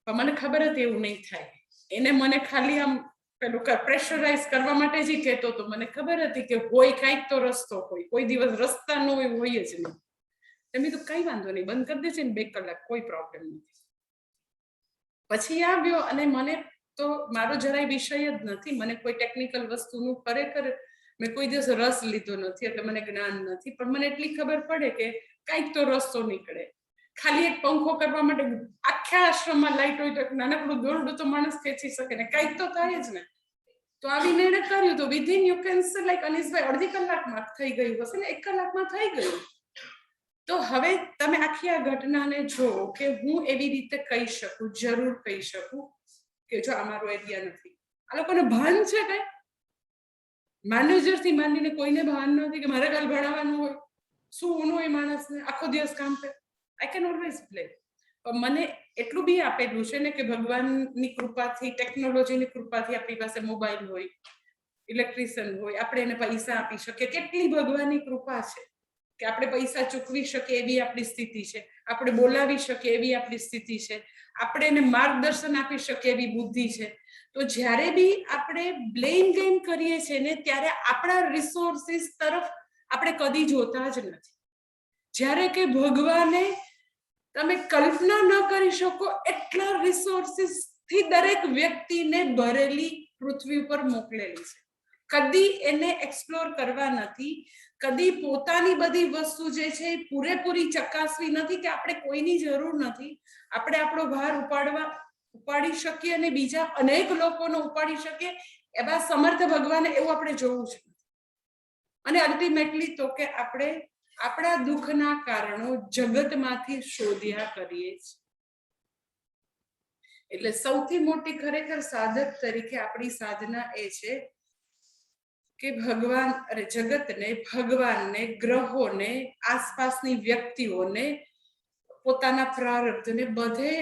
પણ મને ખબર હતી એવું નહીં થાય. એને મને ખાલી આમ પેલું પ્રેશરાઇઝ કરવા માટે જ કહેતો હતો. મને ખબર હતી કે હોય કાંઈક તો રસ્તો હોય, કોઈ દિવસ રસ્તા ન હોય જ નહીં. એમ તો કઈ વાંધો નહીં, બંધ કરી દેજે ને 2 કલાક, કોઈ પ્રોબ્લેમ નથી. પછી આવ્યો અને મને તો મારો જરાય વિષય જ નથી, મને કોઈ ટેકનિકલ વસ્તુનું ખરેખર મેં કોઈ દિવસ રસ લીધો નથી, એટલે મને જ્ઞાન નથી. પણ મને એટલી ખબર પડે કે કાંઈક તો રસ્તો નીકળે. ખાલી એક પંખો કરવા માટે આખા આશ્રમમાં લાઈટ હોય તો નાનકડું દોરડું તો માણસ ખેંચી શકે ને, કાંઈક તો થાય જ ને. તો આવી નિર્ણય કર્યું તો within you can say like અનીસભાઈ 1.5 કલાકમાં થઈ ગયું હશે ને, 1 કલાકમાં થઈ ગયું. તો હવે તમે આખી આ ઘટનાને જુઓ કે હું એવી રીતે કહી શકું, જરૂર કહી શકું કે જો અમારો એરિયા નથી. આ લોકોને ભાન છે કઈ? મેનેજરથી માંડીને કોઈને ભાન નથી કે મારે કાલ ભણાવવાનું હોય, શું હોય માણસને આખો દિવસ કામ કરે. I can always blame. પણ મને એટલું બી આપેલું છે ને કે ભગવાનની કૃપાથી, ટેકનોલોજીની કૃપાથી આપણી પાસે મોબાઈલ હોય, ઇલેક્ટ્રિશિયન હોય, આપણે એને પૈસા આપી શકીએ. કેટલી ભગવાનની કૃપા છે કે આપણે પૈસા ચૂકવી શકીએ એવી આપણી સ્થિતિ છે, આપણે બોલાવી શકીએ એવી આપણી સ્થિતિ છે, આપણે એને માર્ગદર્શન આપી શકીએ એવી બુદ્ધિ છે. તો જ્યારે બી આપણે બ્લેમ ગેમ કરીએ છીએ ને ત્યારે આપણા રિસોર્સિસ તરફ આપણે કદી જોતા જ નથી. જ્યારે કે ભગવાને તમે કલ્પના ન કરી શકો એટલા રિસોર્સિસ થી દરેક વ્યક્તિને ભરેલી પૃથ્વી ઉપર મોકલેલી છે. કદી એને એક્સપ્લોર કરવા નથી, કદી પોતાની બધી વસ્તુ જે છે એ પૂરેપૂરી ચકાસવી નથી કે આપણે કોઈની જરૂર નથી, આપણે આપણો ભાર ઉપાડી શકીએ અને બીજા અનેક લોકોનો ઉપાડી શકીએ એવા સમર્થ ભગવાને એવું આપણે જોવું છે. અને અલ્ટિમેટલી તો કે આપણે આપણા દુઃખના કારણો જગતમાંથી શોધ્યા કરીએ છીએ. એટલે સૌથી મોટી ખરેખર સાધક તરીકે આપણી સાધના એ છે કે ભગવાન અરે જગતને, ભગવાનને, ગ્રહોને, આસપાસની વ્યક્તિઓને, પોતાના પ્રારબ્ધને બધે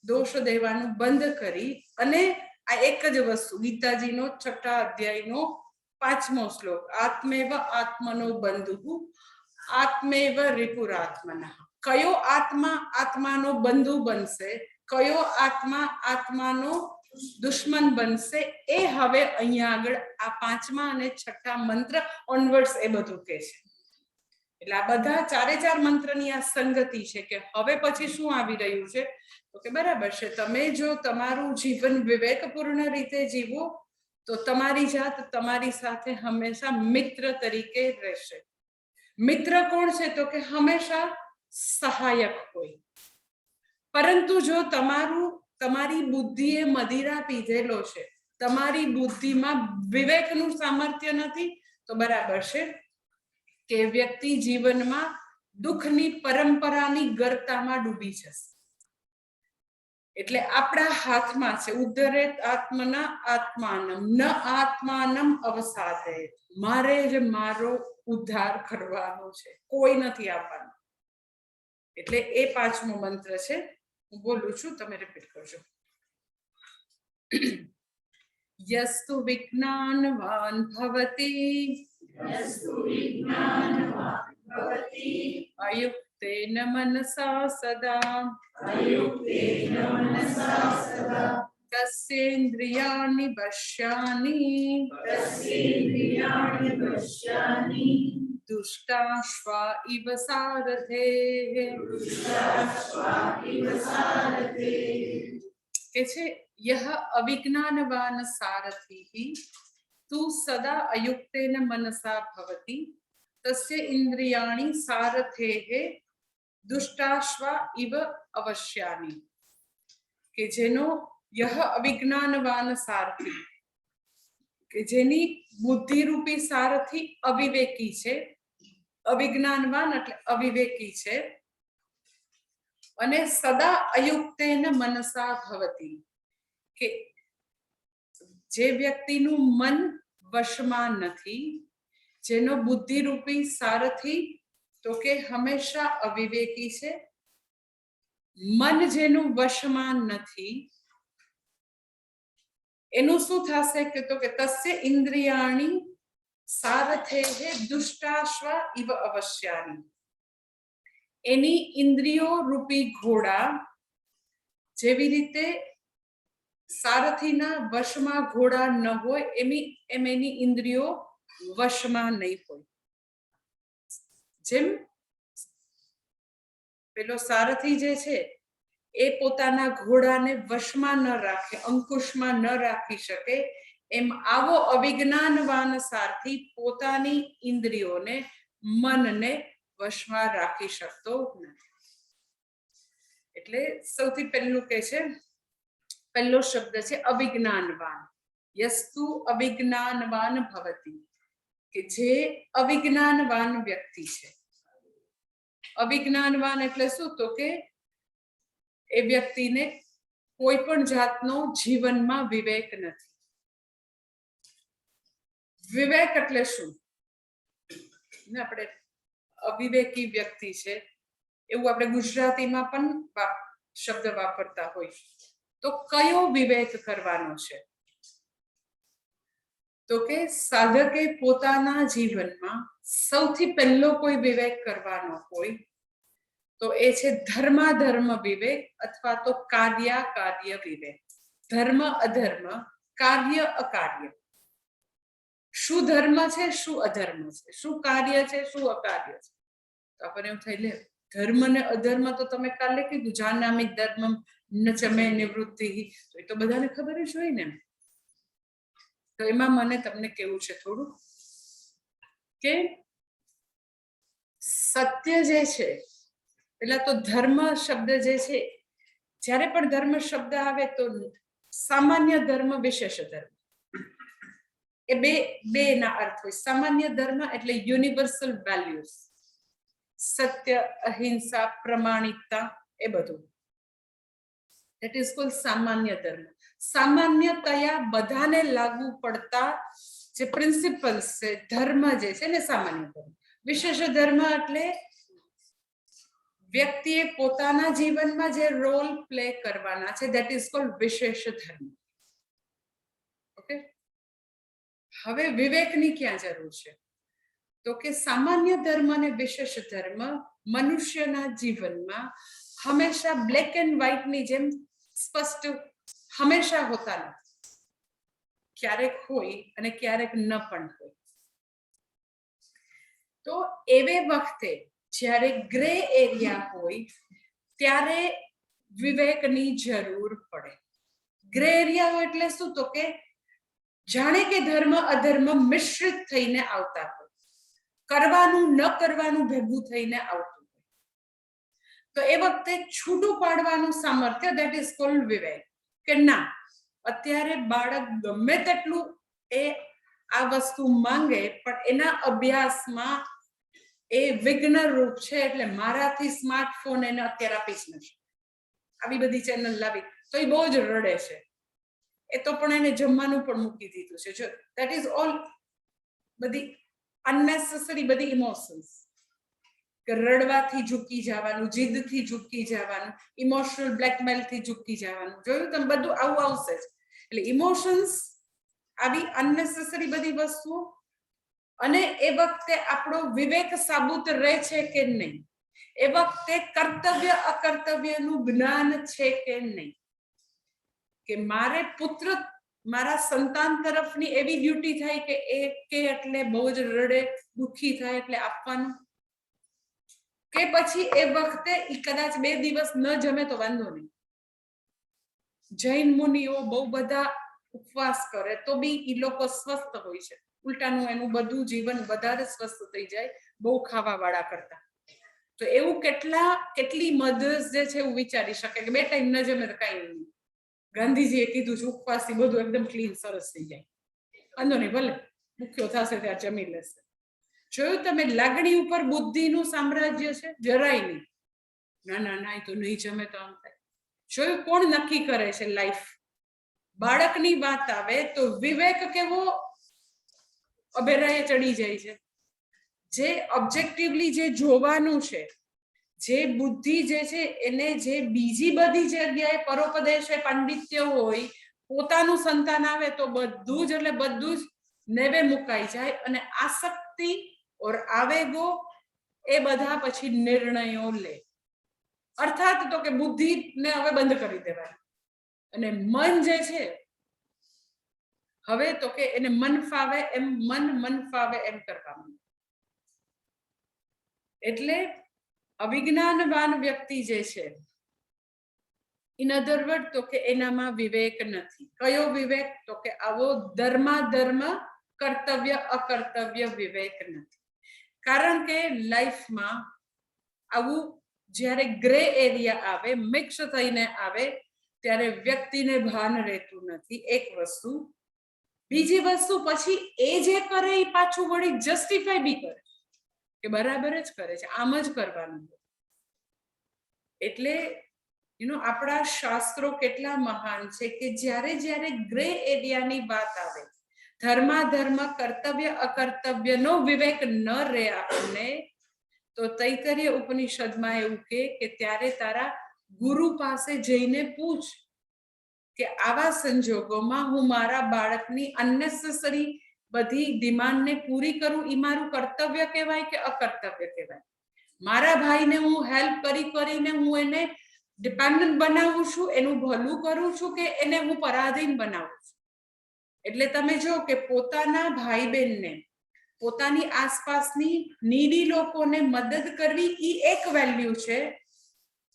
દોષ દેવાનું બંધ કરી અને આ એક જ વસ્તુ ગીતાજીનો 6ઠા અધ્યાયનો 5મો શ્લોક, આત્મેવ આત્મનો બંધુ આત્મેવ રિપુરાત્મનઃ. કયો આત્મા આત્માનો બંધુ બનશે, કયો આત્મા આત્માનો દુશ્મન બનશે, એ હવે અહીંયા આગળ આ 5મા અને 6ઠા મંત્ર ઓનવર્ડ્સ એ બધું કહે છે. એટલે આ બધા 4 મંત્રની આ સંગતિ છે કે હવે પછી શું આવી રહ્યું છે તો કે બરાબર છે, તમે જો તમારું જીવન વિવેકપૂર્ણ રીતે જીવો તો તમારી જાત તમારી સાથે હંમેશા મિત્ર તરીકે રહેશે. મિત્ર કોણ છે તો કે હંમેશા સહાયક હોય. પરંતુ જો તમારી બુદ્ધિએ મદિરા પીધેલો છે, તમારી બુદ્ધિમાં વિવેકનું સામર્થ્ય નથી, તો બરાબર છે કે વ્યક્તિ જીવનમાં દુઃખની પરંપરાની ગર્તામાં ડૂબી જશે. એટલે આપણા હાથમાં છે ઉદ્ધરેત આત્મના આત્માનમ ન આત્માનમ અવસાદે. મારે જ મારો ઉદ્ધાર કરવાનો છે, કોઈ નથી આપવાનું. એટલે એ 5મો મંત્ર છે. હું બોલું છું, તમે રિપીટ કરજો. યસ્તુ વિજ્ઞાનવાન ભવતી અયુક્તેન મનસા સદા तस्येन्द्रियाणि वश्यानि दुष्टाश्वा इव सारथे કે છે યહ અવિજ્ઞાનવાન સારથિ તુ સદા અયુક્તેન મનસા ભવતિ તસ્ય ઇન્દ્રિયાણિ સારથેઃ દુષ્ટાશ્વા ઇવ અવશ્યાનિ કે જેનો યહ અવિજ્ઞાનવાન સારથિ કે જેની બુદ્ધિરૂપી સારથી અવિવેકી છે અવિજ્ઞાનવાન એટલે અવિવેકી છે અને સદા અયુક્તેન મનસા ભવતિ કે જે વ્યક્તિનું મન વશમાં નથી જેનો બુદ્ધિરૂપી સારથી તો કે હંમેશા અવિવેકી છે મન જેનું વશમાં નથી એનું શું થશે કે તો કે તસ્ય ઇન્દ્રિયાણિ સારથેઃ દુષ્ટાશ્વા ઇવ અવશ્યાનિ એની ઇન્દ્રિયો રૂપી ઘોડા જેવી રીતે સારથીના વશમાં ઘોડા ન હોય એમ એની ઇન્દ્રિયો વશમાં નહીં હોય જેમ પેલો સારથી જે છે એ પોતાના ઘોડાને વશમાં ન રાખે અંકુશમાં ન રાખી શકે એમ આવો અવિજ્ઞાનવાન સારથી પોતાની ઇન્દ્રિયોને મનને વશમાં રાખી શકતો નથી એટલે સૌથી પહેલું કે છે પહેલો શબ્દ છે અવિજ્ઞાનવાન યસ્તુ અવિજ્ઞાનવાન ભવતિ કે જે અવિજ્ઞાનવાન વ્યક્તિ છે અવિજ્ઞાનવાન એટલે શું તો કે એ વ્યક્તિને કોઈ પણ જાતનો જીવનમાં વિવેક નથી વિવેક એટલે શું આપણે અવિવેકી વ્યક્તિ છે એવું આપણે ગુજરાતીમાં પણ શબ્દ વાપરતા હોય તો કયો વિવેક કરવાનો છે તો કે સાધકે પોતાના જીવનમાં સૌથી પહેલો કોઈ વિવેક કરવાનો હોય તો એ છે ધર્માધર્મ વિવેક અથવા તો કાર્યાકાર્ય વિવેક ધર્મ અધર્મ કાર્ય અકાર્ય શું ધર્મ છે શું અધર્મ છે શું કાર્ય છે શું અકાર્ય છે તો આપણને એવું થઈ લે ધર્મ ને અધર્મ તો તમે કાલે કીધું જાનામિ ધર્મમ ન ચમે નિવૃત્તિ તો એ તો બધાને ખબર જ હોય ને તો એમાં મને તમને કેવું છે થોડું કે સત્ય જે છે પેલા તો ધર્મ શબ્દ જે છે જ્યારે પણ ધર્મ શબ્દ આવે તો સામાન્ય ધર્મ વિશેષ ધર્મ એ બે ના અર્થ હોય સામાન્ય ધર્મ એટલે યુનિવર્સલ વેલ્યુઝ સત્ય અહિંસા પ્રમાણિકતા એ બધું ધેટ ઇઝ કોલ્ડ સામાન્ય ધર્મ સામાન્યતયા બધાને લાગુ પડતા જે પ્રિન્સિપલ્સ છે ધર્મ જે છે ને સામાન્ય ધર્મ વિશેષ ધર્મ એટલે વ્યક્તિએ પોતાના જીવનમાં જે રોલ પ્લે કરવાના છે ધેટ ઇઝ કોલ્ડ વિશેષ ધર્મ ઓકે હવે વિવેકની ક્યાં જરૂર છે તો કે સામાન્ય ધર્મ અને વિશેષ ધર્મ મનુષ્યના જીવનમાં હંમેશા બ્લેક એન્ડ વ્હાઇટની જેમ સ્પષ્ટ હંમેશા હોતા નથી ક્યારેક હોય અને ક્યારેક ન પણ હોય તો એવે વખતે જ્યારે ગ્રે એરિયા હોય ત્યારે વિવેકની જરૂર પડે ગ્રે એરિયા એટલે શું તો કે જાણે કે ધર્મ અધર્મ મિશ્રિત થઈને આવતા હોય કરવાનું ન કરવાનું ભેગું થઈને આવતું હોય તો એ વખતે છૂટું પાડવાનું સામર્થ્ય ધેટ ઇઝ કોલ્ડ વિવેક કે ના અત્યારે બાળક ગમે તેટલું એ આ વસ્તુ માંગે પણ એના અભ્યાસમાં એ વિઘ્ન રૂપ છે એટલે મારાથી સ્માર્ટફોન એને અત્યારે આપીશ નથી આવી બધી ચેનલ લાવી તો એ બહુ જ રડે છે એ તો પણ એને જમવાનું પણ મૂકી દીધું છે જો ધેટ ઇઝ ઓલ બધી અનનેસેસરી બધી ઇમોશન્સ કે રડવાથી ઝૂકી જવાનું જીદથી ઝૂકી જવાનું ઇમોશનલ બ્લેકમેલથી ઝૂકી જવાનું જોયું તમે બધું આવું આવશે જ એટલે ઇમોશન્સ આવી અનનેસેસરી બધી વસ્તુઓ અને એ વખતે આપણો વિવેક સાબુત રહે છે કે નહીં એ વખતે કર્તવ્ય અકર્તવ્યનું જ્ઞાન છે કે નહીં કે મારે પુત્ર મારા સંતાન તરફની એવી ડ્યુટી થાય કે એ કે એટલે બહુ જ રડે દુખી થાય એટલે આપવાનું, કે પછી એ વખતે કદાચ 2 દિવસ ન જમે તો વાંધો નહીં. જૈન મુનિઓ બહુ બધા ઉપવાસ કરે તો બી એ લોકો સ્વસ્થ હોય છે, ઉલટાનું એનું બધું જીવન વધારે સ્વસ્થ થઈ જાય બહુ ખાવા વાળા કરતા. તો એવું કેટલી મધર્સ જે છે એવું વિચારી શકે કે 2 ટાઈમ ન જમે તો કઈ નહીં. ગાંધીજીએ કીધું છે ઉપવાસથી બધું એકદમ ક્લીન સરસ થઈ જાય, વાંધો નહીં ભલે ભૂખ્યો થશે ત્યાં જમી લેશે. જોયું તમે, લાગણી ઉપર બુદ્ધિનું સામ્રાજ્ય છે? જરાય નહીં. ના ના ના, એ તો નહીં જમે તો આમ થાય. જોયું, કોણ નક્કી કરે છે લાઈફ? બાળકની વાત આવે તો વિવેક કેવો અભેરાએ ચડી જાય છે. જે ઓબ્જેક્ટિવલી જે જોવાનું છે, જે બુદ્ધિ જે છે એને જે બીજી બધી જગ્યાએ પરોપદેશ પાંડિત્ય હોય, પોતાનું સંતાન આવે તો બધું જ એટલે બધું જ નેવે મુકાઈ જાય અને આસક્તિ ઓર આવેગો એ બધા પછી નિર્ણયો લે. અર્થાત તો કે બુદ્ધિને હવે બંધ કરી દેવાય અને મન જે છે હવે તો કે એને મન ફાવે એમ કરવાનું. એટલે અવિજ્ઞાનવાન વ્યક્તિ જે છે, ઇન અધર વર્ડ તો કે એનામાં વિવેક નથી. કયો વિવેક? તો કે આવો ધર્મ કર્તવ્ય અકર્તવ્ય વિવેક નથી. કારણ કે લાઈફમાં આવું જ્યારે ગ્રે એરિયા આવે, મિક્સ થઈને આવે, ત્યારે વ્યક્તિને ભાન રહેતું નથી. એક વસ્તુ. બીજી વસ્તુ, પછી એ જે કરે એ પાછું વળી જસ્ટિફાય બી કરે કે બરાબર જ કરે છે, આમ જ કરવાનું. એટલે આપણા શાસ્ત્રો કેટલા મહાન છે કે જ્યારે ગ્રે એરિયાની વાત આવે, ધર્મ કર્તવ્ય અકર્તવ્યનો વિવેક ન રહે આપણને, તો તૈતરીય ઉપનિષદમાં એવું કે ત્યારે તારા ગુરુ પાસે જઈને પૂછ કે આવા સંજોગોમાં હું મારા બાળકની અનનેસેસરી બધી ડિમાન્ડને પૂરી કરું, એ મારું કર્તવ્ય કહેવાય કે અકર્તવ્ય કહેવાય? મારા ભાઈને હું હેલ્પ કરીને હું એને ડિપેન્ડન્ટ બનાવું છું, એનું ભલું કરું છું કે એને હું પરાધીન બનાવું છું? એટલે તમે જો કે પોતાના ભાઈ બહેનને, પોતાની આસપાસની નીડી લોકોને મદદ કરવી એ એક વેલ્યુ છે.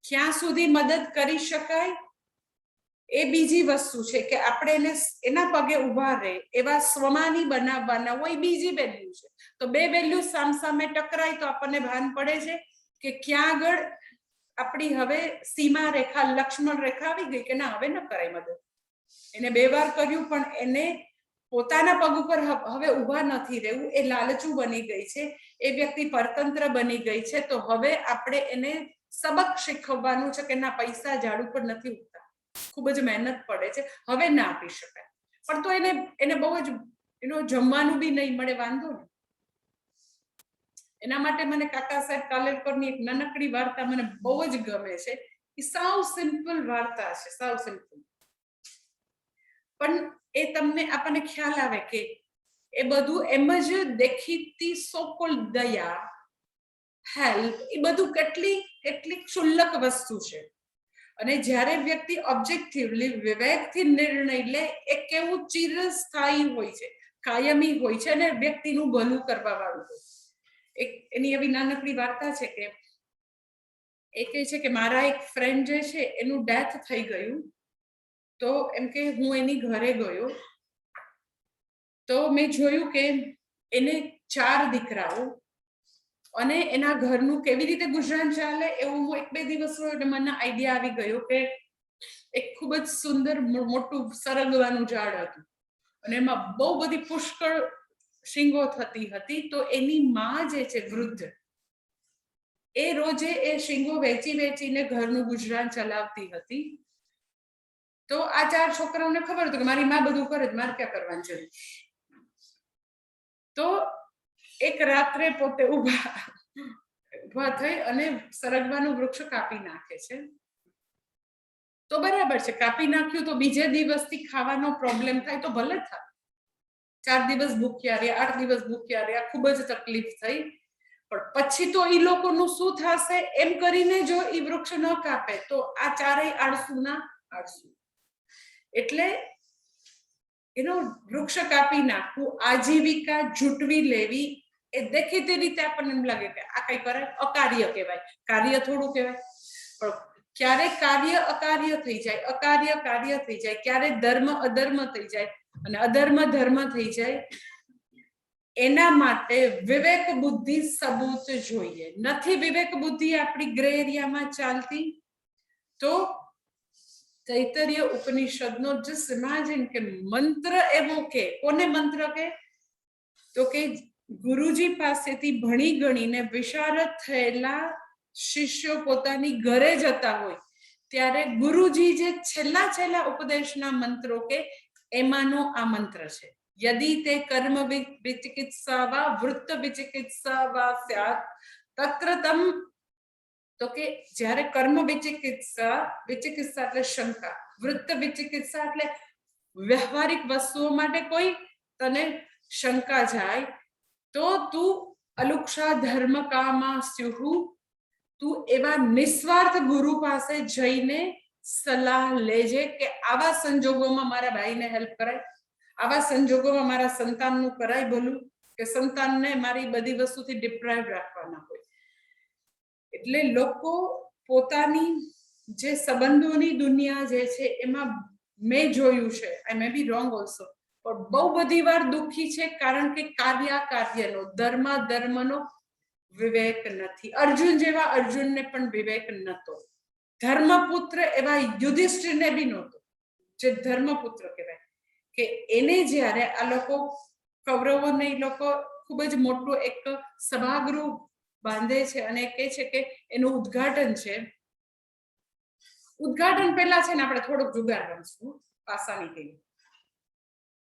ક્યાં સુધી મદદ કરી શકાય એ બીજી વસ્તુ છે કે આપણે એને એના પગે ઉભા રહે એવા સ્વમાની બનાવવાના હોય, બીજી વેલ્યુ છે. તો 2 વેલ્યુ સામસામે ટકરાય તો આપણને ભાન પડે છે કે ક્યાં આગળ આપણી હવે સીમા રેખા, લક્ષ્મણ રેખા આવી ગઈ કે ના, હવે ન કરાય મદદ. એને 2 વાર કર્યું પણ એને પોતાના પગ ઉપર હવે ઊભા નથી રહેવું, એ લાલચું બની ગઈ છે, એ વ્યક્તિ પરતંત્ર બની ગઈ છે. તો હવે આપણે એને સબક શીખવવાનું છે કે ના, પૈસા ઝાડ ઉપર નથી ઉગતા, ખૂબ જ મહેનત પડે છે, હવે ના આપી શકાય. પણ તો એને બહુ જ જમવાનું બી નહીં મળે, વાંધો નહીં. એના માટે મને કાકા સાહેબ કાલેલકરની એક નાનકડી વાર્તા મને બહુ જ ગમે છે. એ સાવ સિમ્પલ વાર્તા છે, સાવ સિમ્પલ, પણ એ તમને આપણને ખ્યાલ આવે કે એ બધું એમ જ દેખીતી સોકોલ દયા, હેલ્પ, એ બધું કેટલી ક્ષુલ્લક વસ્તુ છે. અને જ્યારે વ્યક્તિ ઓબ્જેક્ટિવલી વિવેકથી નિર્ણય લે, એ કેવું ચિરસ્થાયી હોય છે, કાયમી હોય છે અને વ્યક્તિનું ભલું કરવા વાળું હોય. એની એવી નાનકડી વાર્તા છે કે એ કહે છે કે મારા એક ફ્રેન્ડ જે છે એનું ડેથ થઈ ગયું, તો એમ કે હું એની ઘરે ગયો તો મેં જોયું કે એને 4 દીકરાઓ અને એના ઘરનું કેવી રીતે ગુજરાન ચાલે એવું હું 1-2 દિવસ એટલે મને આઈડિયા આવી ગયો કે એક ખૂબ જ સુંદર મોટું સરગવાનું ઝાડ હતું અને એમાં બહુ બધી પુષ્કળ શીંગો થતી હતી. તો એની માં જે છે વૃદ્ધ, એ રોજે એ શીંગો વેચીને ઘરનું ગુજરાન ચલાવતી હતી. તો આ 4 છોકરાઓને ખબર હતું કે મારી માં બધું કરે, મારે ક્યાં કરવાની જરૂર. તો એક રાત્રે પોતે ઉભા થઈ અને સરગવાનું વૃક્ષ કાપી નાખે છે. તો બરાબર છે, કાપી નાખ્યું તો બીજે દિવસથી ખાવાનો પ્રોબ્લેમ થાય તો ભલે થાય. 4 દિવસ ભૂખ્યા રહ્યા, 8 દિવસ ભૂખ્યા રહ્યા, ખૂબ જ તકલીફ થઈ. પણ પછી તો એ લોકોનું શું થશે એમ કરીને જો એ વૃક્ષ ન કાપે તો આ 4 આળસુના આળસુ. એટલે એનો વૃક્ષ કાપી નાખવું, આજીવિકા જૂટવી લેવી, એ દેખીતી રીતે આપણને એમ લાગે કે આ કઈ કરે, અકાર્ય કહેવાય. કાર્ય થોડું કહેવાય. પણ ક્યારેક કાર્ય અકાર્ય થઈ જાય, અકાર્ય કાર્ય થઈ જાય, ક્યારેક ધર્મ અધર્મ થઈ જાય અને અધર્મ ધર્મ થઈ જાય. એના માટે વિવેક બુદ્ધિ સબૂત જોઈએ. નથી વિવેક બુદ્ધિ આપણી ગ્રે એરિયામાં ચાલતી તો તૈતરીય ઉપનિષદનો જસ્ટ ઇમેજિન કે મંત્ર એવો કે કોને મંત્ર કે તો કે ગુરુજી પાસેથી ભણી ગણીને વિશારદ થયેલા શિષ્યો પોતાની ઘરે જતા હોય ત્યારે ગુરુજી જે છેલ્લા ઉપદેશના મંત્રો કે એમાંનો આ મંત્ર છે. યદિ તે કર્મ વિચિકિત્સા વા વૃત્ત વિચિકિત્સા વા સ્યાત તત્ર તમ તો કે જ્યારે કર્મ વિચિકિત્સા એટલે શંકા, વૃત્ત વિચિકિત્સા એટલે વ્યવહારિક વસ્તુઓ માટે કોઈ તને શંકા જાય તો તું અલુક્ષા ધર્મ કામા સ્યુહુ, તું એવા નિસ્વાર્થ ગુરુ પાસે જઈને સલાહ લેજે કે આવા સંજોગોમાં મારા ભાઈને હેલ્પ કરાય, આવા સંજોગોમાં મારા સંતાનનું કરાય ભલું, કે સંતાનને મારી બધી વસ્તુથી ડિપ્રાઇવ રાખવાના હોય. એટલે લોકો પોતાની જે સંબંધોની દુનિયા જે છે એમાં મેં જોયું છે, આઈ મે બી રોંગ ઓલ્સો, પણ બહુ બધી વાર દુઃખી છે કારણ કે કાર્યનો ધર્મનો વિવેક નથી. અર્જુન જેવા અર્જુનને પણ વિવેક નહોતો. ધર્મપુત્ર એવા યુધિષ્ઠિરને બી નહોતો, જે ધર્મપુત્ર કહેવાય. કે એને જ્યારે આ લોકો કૌરવોને લોકો ખૂબ જ મોટું એક સભાગૃહ બાંધે છે અને કહે છે કે એનું ઉદ્ઘાટન છે. ઉદ્ઘાટન પહેલા છે ને આપણે થોડોક જુગાર રમશું પાસાની ગેમ.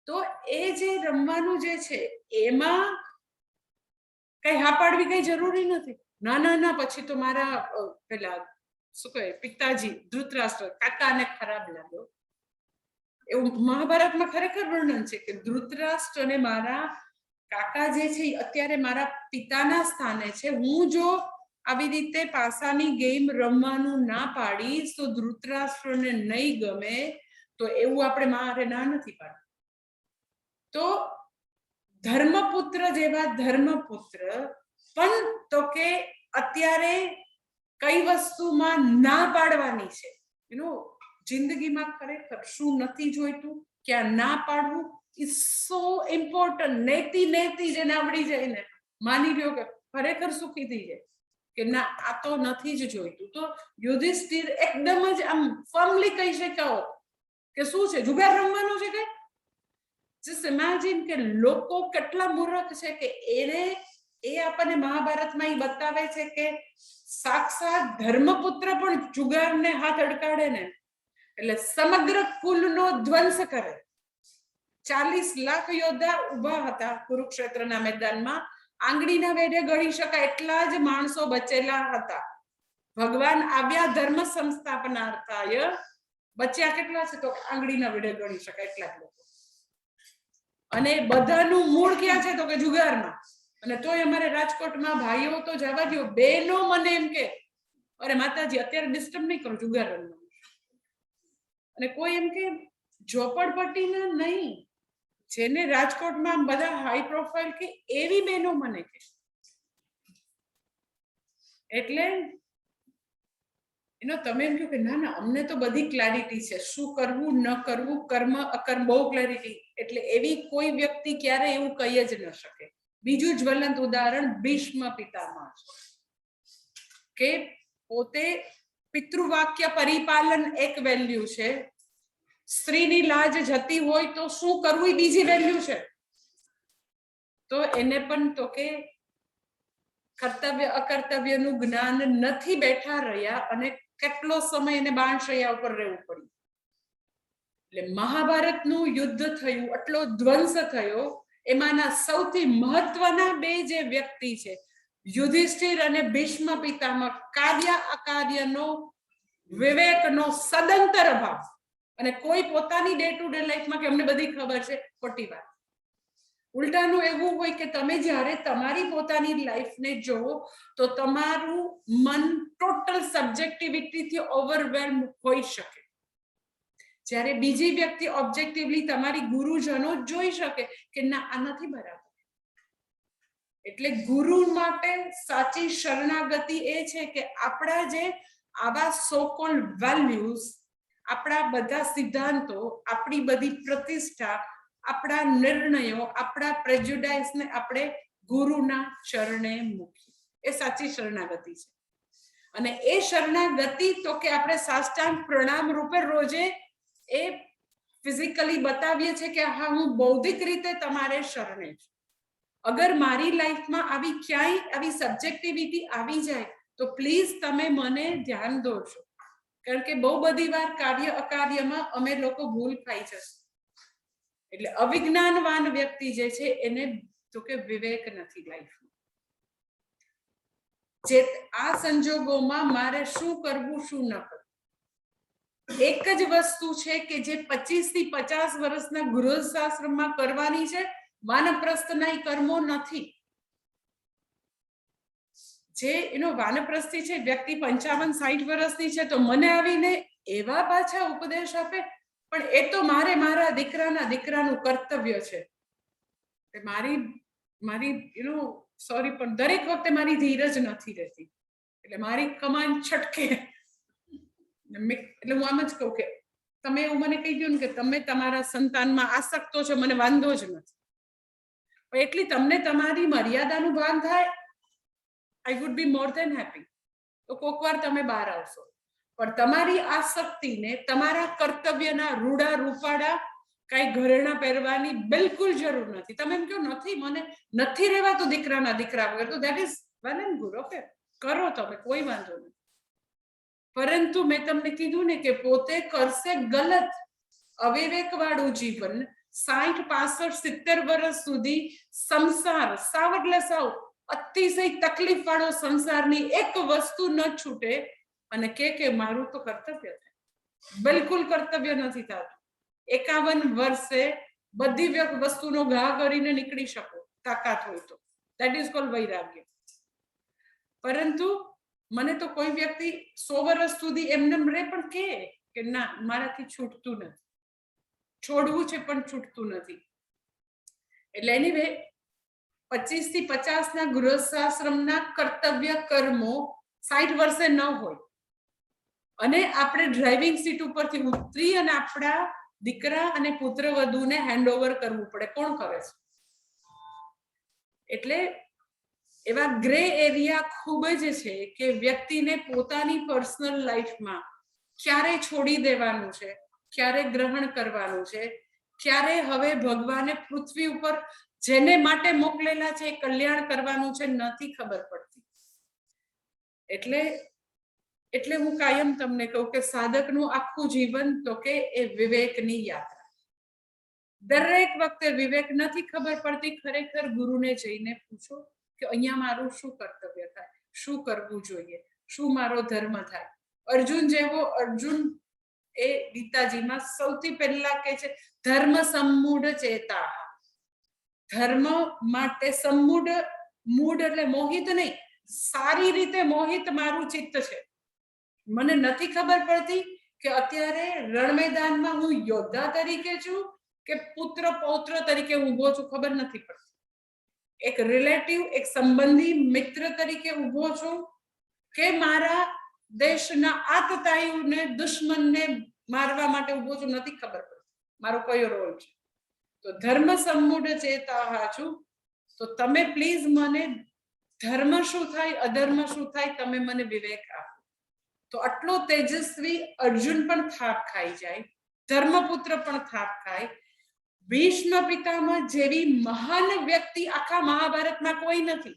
તો એ જે રમવાનું જે છે એમાં કઈ હા પાડવી કઈ જરૂરી નથી. ના પછી તો મારા પેલા શું કહે પિતાજી ધૃતરાષ્ટ્ર કાકાને ખરાબ લાગ્યો. એવું મહાભારતમાં ખરેખર વર્ણન છે કે ધૃતરાષ્ટ્ર અને મારા કાકા જે છે અત્યારે મારા પિતાના સ્થાને છે. હું જો આવી રીતે પાસાની ગેમ રમવાનું ના પાડીશ તો ધૃતરાષ્ટ્રને નહીં ગમે, તો એવું આપણે મારે ના નથી પાડવું. તો ધર્મપુત્ર જેવા ધર્મપુત્ર પણ તો કે અત્યારે કઈ વસ્તુમાં ના પાડવાની છે, જિંદગીમાં ખરેખર શું નથી જોઈતું, ક્યાં ના પાડવું ઇઝ સો ઇમ્પોર્ટન્ટ. નેતિ જેને આવડી જાય ને માની લ્યો કે ખરેખર સુખી થઈ જાય કે ના આ તો નથી જ જોઈતું. તો યુધિષ્ઠિર એકદમ જ આમ ફર્મલી કહી શકાઓ કે શું છે જુગાર રમવાનું છે કે જસ્ટ ઇમેજિન કે લોકો કેટલા મૂર્ખ છે કે એ આપણને મહાભારતમાં બતાવે છે કે સાક્ષાત ધર્મપુત્ર પણ જુગારને હાથ અડકાડે ને એટલે સમગ્ર કુલનો ધ્વંસ કરે. 40 લાખ યોદ્ધા ઉભા હતા કુરુક્ષેત્રના મેદાનમાં, આંગળીના વેઢે ગણી શકાય એટલા જ માણસો બચેલા હતા. ભગવાન આવ્યા ધર્મ સંસ્થાપનાર્થાય, બચ્યા કેટલા છે તો આંગળીના વેઢે ગણી શકાય એટલા લોકો. અને બધાનું મૂળ ક્યાં છે તો કે જુગારમાં. અને તોય અમારે રાજકોટમાં ભાઈઓ તો જવા દો, બેનો મને એમ કે અરે માતાજી અત્યારે ડિસ્ટર્બ નહીં કરો જુગાર રમવાનું. અને કોઈ એમ કે ઝોપડપટ્ટીના નહીં, જેને રાજકોટમાં બધા હાઈ પ્રોફાઇલ કે એવી બહેનો મને કે. એટલે એનો તમે એમ કહો કે ના અમને તો બધી ક્લેરિટી છે, શું કરવું ન કરવું, કર્મ અકર્મ બહુ ક્લેરિટી. એટલે એવી કોઈ વ્યક્તિ ક્યારે એવું કહી જ ન શકે. બીજું જ્વલંત ઉદાહરણ ભીષ્મ પિતામહ કે પોતે પિતૃવાક્ય પરિપાલન એક વેલ્યુ છે, સ્ત્રીની લાજ જતી હોય તો શું કરવું એ બીજી વેલ્યુ છે. તો એને પણ તો કે કર્તવ્ય અકર્તવ્યનું જ્ઞાન નથી બેઠા રહ્યા અને કેટલો સમય એને બાણશૈયા ઉપર રહેવું પડ્યું. એટલે મહાભારતનું યુદ્ધ થયું, આટલો ધ્વંસ થયો, એમાંના સૌથી મહત્વના બે જે વ્યક્તિ છે યુધિષ્ઠિર અને ભીષ્મ પિતામહ, કાર્ય અકાર્યનો વિવેકનો સદંતર અભાવ. અને કોઈ પોતાની ડે ટુ ડે લાઈફમાં કે અમને બધી ખબર છે, ખોટી વાત. ઉલટાનું એવું હોય કે તમે જ્યારે તમારી પોતાની લાઈફને જોવો તો તમારું મન ટોટલ સબ્જેક્ટિવિટીથી ઓવરવેલ્મ હોઈ શકે. જ્યારે બીજી વ્યક્તિ ઓબ્જેક્ટિવલી તમારી ગુરુજનો જોઈ શકે કે ના આ નથી બરાબર. એટલે ગુરુ માટે સાચી શરણાગતિ એ છે કે આપણા જે આવા સો કોલ્ડ વેલ્યુઝ, આપણા બધા સિદ્ધાંતો, આપણી બધી પ્રતિષ્ઠા, આપણા નિર્ણયો, આપણા પ્રેજ્યુડાઇસને આપણે ગુરુના ચરણે મૂકીએ. એ સાચી શરણાગતિ છે. અને એ શરણાગતિ તો કે આપણે સાષ્ટાંગ પ્રણામ રૂપે રોજે એ ફિઝિકલી બતાવીએ છીએ કે હા હું બૌદ્ધિક રીતે તમારે શરણે છું. અગર મારી લાઈફમાં આવી ક્યાંય આવી સબ્જેક્ટિવિટી આવી જાય તો પ્લીઝ તમે મને ધ્યાન દોરજો, કારણ કે બહુ બધી વાર કાવ્ય અકાવ્યમાં અમે લોકો ભૂલ ખાઈ જશું. એટલે અવિજ્ઞાનવાન વ્યક્તિ જે છે એને તો કે વિવેક નથી લાઈફમાં. જે આ સંજોગોમાં મારે શું કરવું શું ન કરવું, એક જ વસ્તુ છે કે જે 25 થી 50 વર્ષના ગૃહસ્થાશ્રમમાં કરવાની છે. વાનપ્રસ્થના કર્મો નથી. જે એનો વાનપ્રસ્થી છે વ્યક્તિ 55-60 વર્ષની છે તો મને આવીને એવા પાછા ઉપદેશ આપે, પણ એ તો મારા દીકરાનું કર્તવ્ય છે. મારી સોરી પણ દરેક વખતે મારી ધીરજ નથી રહેતી. એટલે મારી કમાન છટકે. એટલે હું આમ જ કહું કે તમે એવું મને કહી દો ને કે તમે તમારા સંતાનમાં આસક્તો છો, મને વાંધો જ નથી. એટલી તમને તમારી મર્યાદાનું ભાન થાય, I would be more than happy. તો કોક વાર તમે બહાર આવશો, પણ તમારી આસક્તિને તમારા કર્તવ્યના રૂડા રૂપાડા કઈ ઘરેણા પહેરવાની બિલકુલ જરૂર નથી. તમે એમ કહો નથી મને નથી રહેવાતું દીકરા વગર, તો that is well and good. Okay, કરો તમે, કોઈ વાંધો નહીં. પરંતુ મેં તમને કીધું ને કે પોતે કરશે ગલત અવિવેક વાળું જીવન, 60, 65, 70 વર્ષ સુધી સંસાર સાવ એટલે સાવ અતિશય તકલીફ વાળો સંસારની એક વસ્તુ ન છૂટે અને કે મારું તો કર્તવ્ય છે. બિલકુલ કર્તવ્ય નથી થતું. 51 વર્ષે બધી વસ્તુનો ઘા કરીને નીકળી શકો તાકાત હોય તો, દેટ ઇઝ કોલ્ડ વૈરાગ્ય. પરંતુ મને તો કોઈ વ્યક્તિ 100 વર્ષ સુધી એમને રહે પણ કે ના મારાથી છૂટતું નથી, છોડવું છે પણ છૂટતું નથી. એટલે એનીવે 25 થી 50 ના ગૃહસ્થાશ્રમના કર્તવ્ય કર્મો 60 વર્ષે ન હોય અને આપણે ડ્રાઇવિંગ સીટ ઉપરથી ઉતરી અને આપણા દીકરા અને પુત્રવધુને હેન્ડઓવર કરવું પડે. કોણ કરે છે? એટલે એવા ગ્રે એરિયા ખૂબ જ છે કે વ્યક્તિને પોતાની પર્સનલ લાઈફમાં ક્યારે છોડી દેવાનું છે, ક્યારે ગ્રહણ કરવાનું છે, ક્યારે હવે ભગવાને પૃથ્વી ઉપર જેને માટે મોકલેલા છે એ કલ્યાણ કરવાનું છે, નથી ખબર પડતી. એટલે હું કાયમ તમને કહું કે સાધકનું આખું જીવન તો કે એ વિવેકની યાત્રા. દરેક વખતે વિવેક નથી ખબર પડતી, ખરેખર ગુરુને જઈને પૂછો કે અહીંયા મારું શું કર્તવ્ય થાય, શું કરવું જોઈએ, શું મારો ધર્મ થાય. અર્જુન એ ગીતાજીમાં સૌથી પહેલા કે છે ધર્મ સમ્મૂઢ ચેતા. ધર્મ માટે મૂઢ એટલે મોહિત નહીં, સારી રીતે મોહિત મારું ચિત્ત છે. મને નથી ખબર પડતી કે અત્યારે રણ મેદાનમાં હું યોદ્ધા તરીકે છું કે પુત્ર પૌત્ર તરીકે ઊભો છું, ખબર નથી પડતી. એક રિલેટિવ, એક સંબંધી, મિત્ર તરીકે ઊભો છું કે મારા દેશના આતતાયુને દુશ્મનને મારવા માટે ઊભો છું, નથી ખબર પડતી મારો કયો રોલ છે. તો ધર્મ સમ્મૂઢ ચેતા છું. તો તમે પ્લીઝ મને ધર્મ શું થાય, અધર્મ શું થાય, તમે મને વિવેક આપો. તો આટલો તેજસ્વી અર્જુન પણ થાપ ખાઈ જાય, ધર્મપુત્ર પણ થાપ ખાય. ભીષ્મ પિતામહ જેવી મહાન વ્યક્તિ આખા મહાભારતમાં કોઈ નથી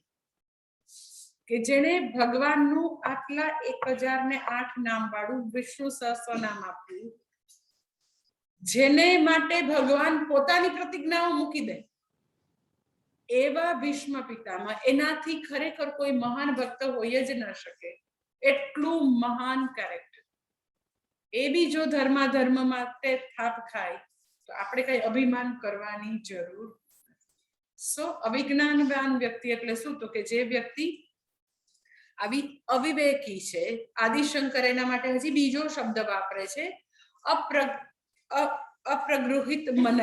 કે જેને ભગવાનનું આટલા 1008 નામ વાળું વિષ્ણુ સહસ્રનામ આપ્યું, જેને માટે ભગવાન પોતાની પ્રતિજ્ઞાઓ મૂકી દે. એવા ભીષ્મ પિતામહ, એનાથી ખરેખર કોઈ મહાન ભક્ત હોય જ ન શકે. એટલું મહાન કેરેક્ટર. એ બી જો ધર્મ માટે થાપ ખાય તો આપણે કઈ અભિમાન કરવાની જરૂર નથી. સો અવિજ્ઞાનવાન વ્યક્તિ એટલે શું? તો કે જે વ્યક્તિ આવી અવિવેકી છે. આદિશંકર એના માટે હજી બીજો શબ્દ વાપરે છે, અપ્રગૃહિત મનઃ.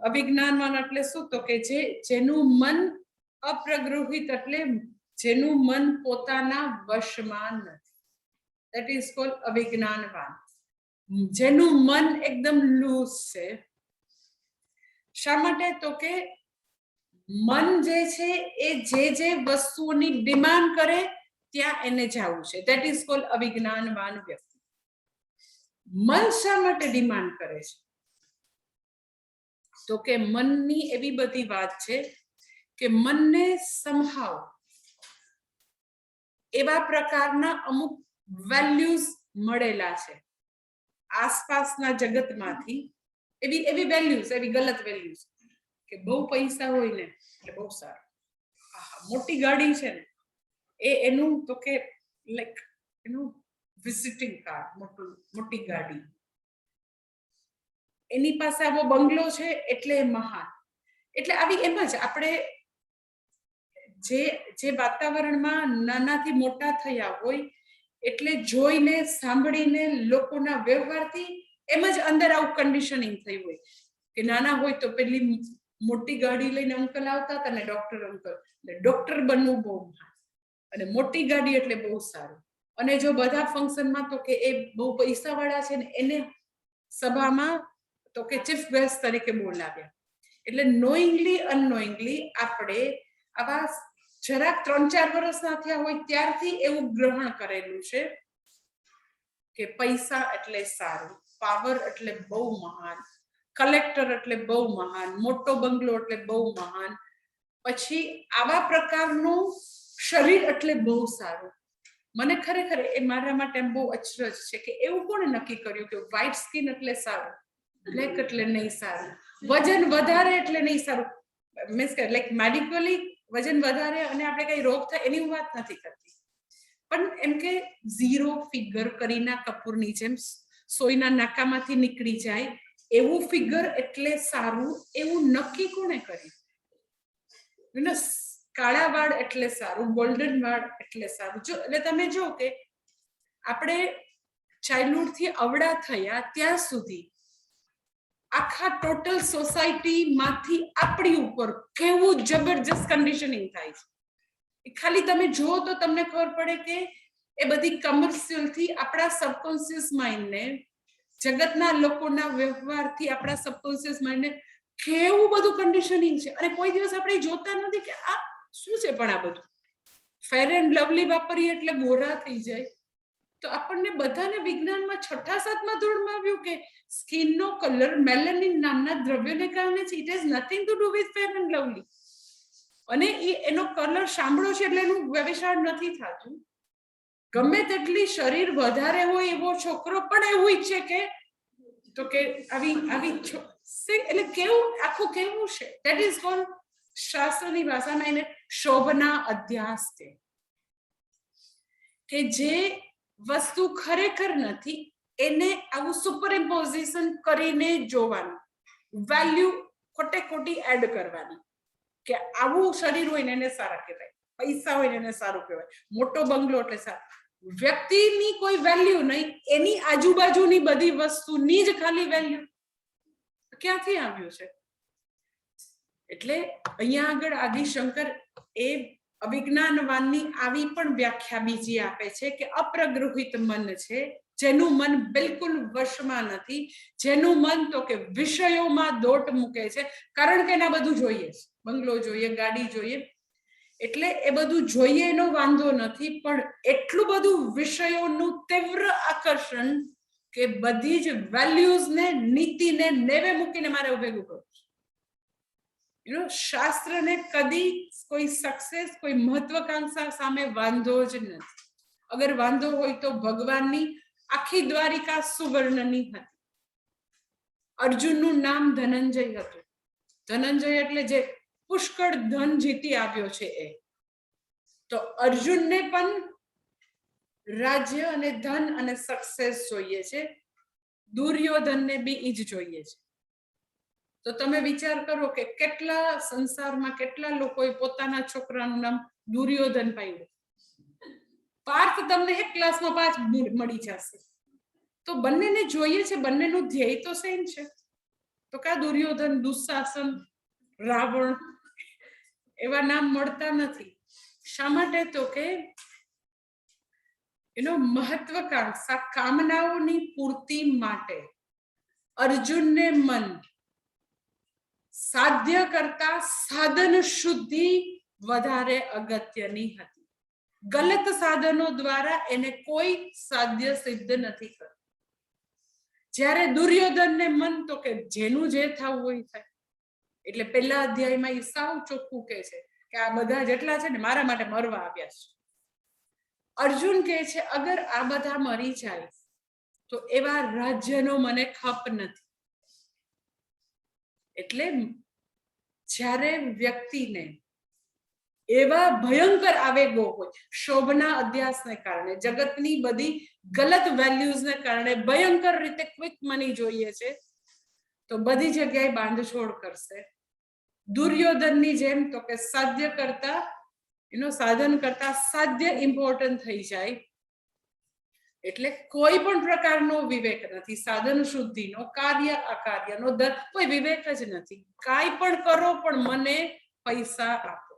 અવિજ્ઞાનવાન એટલે શું? તો કે જેનું મન અપ્રગૃહિત એટલે જેનું મન પોતાના વશમાં નથી. ધેટ ઇઝ કોલ્ડ અવિજ્ઞાનવાન. જેનું મન એકદમ લૂઝ છે. શા માટે? તો કે મન જે છે એ જે વસ્તુઓની ડિમાન્ડ કરે ત્યાં એને જવું છે. ધેટ ઇઝ કોલ્ડ અવિજ્ઞાનવાન વ્યક્તિ. મન શા માટે ડિમાન્ડ કરે છે? તો કે મનની એવી બધી વાત છે કે મનને સમહાવ એવા પ્રકારના અમુક વેલ્યુઝ મળેલા છે આસપાસના જગતમાંથી. એવી વેલ્યુઝ, એવી ગલત વેલ્યુઝ કે બહુ પૈસા હોય ને એટલે બહુ સારું, મોટી ગાડી છે ને એનું તો કે લાઈક એનું વિઝિટિંગ કાર્ડ, મોટી ગાડી. એની પાસે આવો બંગલો છે એટલે મહાન. એટલે આવી એમ જ આપણે જે વાતાવરણમાં નાનાથી મોટા થયા હોય એટલે જોઈને સાંભળીને લોકોના વ્યવહારથી એમ જ અંદર આવું કન્ડિશનિંગ થઈ હોય કે નાના હોય તો પેલી મોટી ગાડી લઈને અંકલ આવતા હતા ને ડોક્ટર અંકલ, ડોક્ટર બનવું બહુ મહાન અને મોટી ગાડી એટલે બહુ સારું. અને જો બધા ફંક્શનમાં તો કે એ બહુ પૈસા વાળા છે ને એને સભામાં તો કે ચીફ ગેસ્ટ તરીકે બોલાવ્યા. એટલે નોઈંગલી અનનોઈંગલી આપણે આવા જરાક 3-4 વર્ષના થયા હોય ત્યારથી એવું ગ્રહણ કરેલું છે કે પૈસા એટલે સારું, પાવર એટલે બહુ મહાન, કલેક્ટર એટલે બહુ મહાન, મોટો બંગલો એટલે બહુ મહાન, પછી આવા પ્રકારનું શરીર એટલે બહુ સારું. મને ખરેખર એ મારા માટે બહુ અચરજ છે કે એવું કોણે નક્કી કર્યું કે વ્હાઈટ સ્કિન એટલે સારું, બ્લેક એટલે નહીં સારું, વજન વધારે એટલે નહીં સારું. મીન્સ કે લાઈક મેડિકલી વજન વધારે અને આપણે કઈ રોગ થાય એની વાત નથી કરતી, પણ એમ કે ઝીરો ફિગર કરીના કપૂરની જેમ સોયના નાકામાંથી નીકળી જાય એવું ફિગર એટલે સારું, એવું નક્કી કોણે કર્યું? કાળા વાળ એટલે સારું, ગોલ્ડન વાળ એટલે સારું. જો એટલે તમે જો કે આપણે ચાઇલ્ડહુડ થી અવળા થયા ત્યાં સુધી આખા ટોટલ સોસાયટી માંથી આપણી ઉપર કેવું જબરજસ્ત કન્ડિશનિંગ થાય છે. ખાલી તમે જુઓ તો તમને ખબર પડે કે એ બધી કમર્શિયલ થી આપણા સબકોન્શિયસ માઇન્ડને, જગતના લોકોના વ્યવહારથી આપણા સબકોન્શિયસ માઇન્ડને કેવું બધું કન્ડિશનિંગ છે. અને કોઈ દિવસ આપણે જોતા નથી કે આ શું છે. પણ આ બધું ફેર એન્ડ લવલી વાપરીએ એટલે ગોરા થઈ જાય. તો આપણને બધાને વિજ્ઞાનમાં 6-7મા ધોરણમાં આવ્યું કે સ્કિનનો કલર મેલેનિન નામના દ્રવ્યને કારણે છે. It has nothing to do with fair and lovely. અને એનો કલર સાંભળો છે એટલે એનું વ્યવસાય નથી થતું. ગમે તેટલી શરીર વધારે હોય એવો છોકરો પણ એવું ઈચ્છે કે તો કે આવી એટલે કેવું આખું કેવું છે. ધેટ ઇઝ કોલ્ડ, શાસ્ત્રની ભાષામાં એને શોભના અધ્યાસ કે જે વસ્તુ ખરેખર નથી એને આવું સુપર ઇમ્પોઝિશન કરીને જોવાનું, વેલ્યુ ખોટી એડ કરવાની કે આવું શરીર હોય ને એને સારા કહેવાય, પૈસા હોય ને એને સારું કહેવાય, મોટો બંગલો એટલે સારું. વ્યક્તિની કોઈ વેલ્યુ નહીં, એની આજુબાજુની બધી વસ્તુની જ ખાલી વેલ્યુ. ક્યાંથી આવ્યું છે? એટલે અહીંયા આગળ આદિશંકર એ અવિજ્ઞાનવાનની આવી પણ વ્યાખ્યા બીજી આપે છે કે અપ્રગૃહિત મન છે, જેનું મન બિલકુલ વશમાં નથી, જેનું મન તો કે વિષયોમાં દોટ મૂકે છે. કારણ કે એના બધું જોઈએ છે, બંગલો જોઈએ, ગાડી જોઈએ, એટલે એ બધું જોઈએ એનો વાંધો નથી, પણ એટલું બધું વિષયોનું તીવ્ર આકર્ષણ કે બધી જ વેલ્યુઝને, નીતિને નેવે મૂકીને મારે ભેગું કરવું. શાસ્ત્રને કદી કોઈ સક્સેસ, કોઈ મહત્વકાંક્ષા સામે વાંધો જ નથી. અગર વાંધો હોય તો ભગવાનની આખી દ્વારિકા સુવર્ણની હતી. અર્જુનનું નામ ધનંજય હતું. ધનંજય એટલે જે પુષ્કળ ધન જીતી આવ્યો છે એ. તો અર્જુનને પણ રાજ્ય અને ધન અને સક્સેસ જોઈએ છે, દુર્યોધનને બી ઈ જ જોઈએ છે. તો તમે વિચાર કરો કે કેટલા સંસારમાં કેટલા લોકોએ પોતાના છોકરાનું નામ દુર્યોધન પાડ્યું. પાર્થ તમને એક ક્લાસમાં 5 મળી જશે. તો બંનેને જોઈએ છે, બંનેનું ધ્યેય તો સેમ છે. તો કા દુર્યોધન, દુશાસન, રાવણ એવા નામ મળતા નથી. શા માટે? તો કે એનો મહત્વકાંક્ષા, કામનાઓની પૂર્તિ માટે અર્જુનને મન સાધ્ય કરતા સાધન શુદ્ધિ વધારે અગત્યની હતી. ગલત સાધનો દ્વારા એને કોઈ સાધ્ય સિદ્ધ નથી કરતું. જ્યારે દુર્યોધનને મન તો કે જેનું જે થવું હોય થાય. એટલે પહેલા અધ્યાયમાં એ સાવ ચોખ્ખું કહે છે કે આ બધા જેટલા છે ને મારા માટે મરવા આવ્યા છે. અર્જુન કહે છે અગર આ બધા મરી જાય તો એવા રાજ્યનો મને ખપ નથી. એટલે જ્યારે વ્યક્તિને એવા ભયંકર આવેગો હોય, શોભના અધ્યાસને કારણે, જગતની બધી ગલત વેલ્યુઝને કારણે ભયંકર રીતે ક્વિક મની જોઈએ છે, તો બધી જગ્યાએ બાંધછોડ કરશે. દુર્યોધનની જેમ તો કે સાધ્ય કરતા સાધન કરતા સાધ્ય ઇમ્પોર્ટન્ટ થઈ જાય. એટલે કોઈ પણ પ્રકારનો વિવેક નથી. સાધન શુદ્ધિનો, કાર્ય અકાર્યનો કોઈ વિવેક જ નથી. કાંઈ પણ કરો પણ મને પૈસા આપો.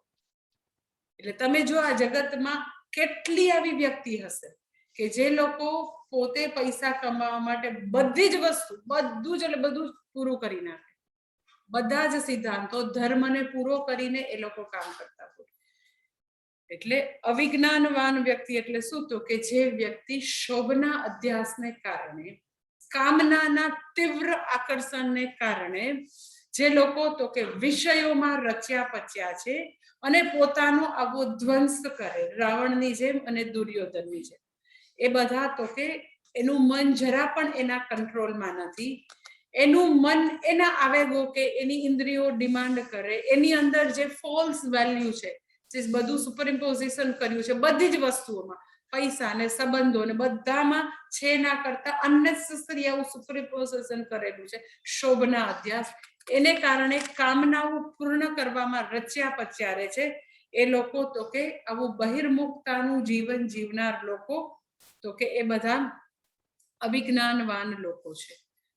એટલે તમે જો આ જગતમાં કેટલી આવી વ્યક્તિ હશે કે જે લોકો પોતે પૈસા કમાવા માટે બધી જ વસ્તુ, બધું જ એટલે બધું પૂરું કરી નાખે. બધા જ સિદ્ધાંતો, ધર્મને પૂરો કરીને એ લોકો કામ કરતા હોય. એટલે અવિજ્ઞાનવાન વ્યક્તિ એટલે શું? તો કે જે વ્યક્તિ શોભના અધ્યાસને કારણે, કામનાના તીવ્ર આકર્ષણને કારણે જે લોકો તો કે વિષયોમાં રચ્યા પચ્યા છે અને પોતાનો આવો ધ્વંસ કરે, રાવણની જેમ અને દુર્યોધનની જેમ, એ બધા તો કે એનું મન જરા પણ એના કંટ્રોલમાં નથી. એનું મન એના આવેગો કે એની ઇન્દ્રિયો ડિમાન્ડ કરે, એની અંદર જે ફોલ્સ વેલ્યુ છે, જે બધું સુપરઇમ્પોઝિશન કર્યું છે બધી જ વસ્તુઓમાં, પૈસા ને સંબંધો ને બધામાં છે ના કરતા અનનેસેસરી આવું સુપરઇમ્પોઝિશન કરેલું છે શોભના અધ્યાસ. એને કારણે કામનાઓ પૂર્ણ કરવામાં રચ્યા પચ્યા રહે છે એ લોકો. તો કે આવું બહિર્મુખતાનું જીવન જીવનાર લોકો તો કે એ બધા અવિજ્ઞાનવાન લોકો છે.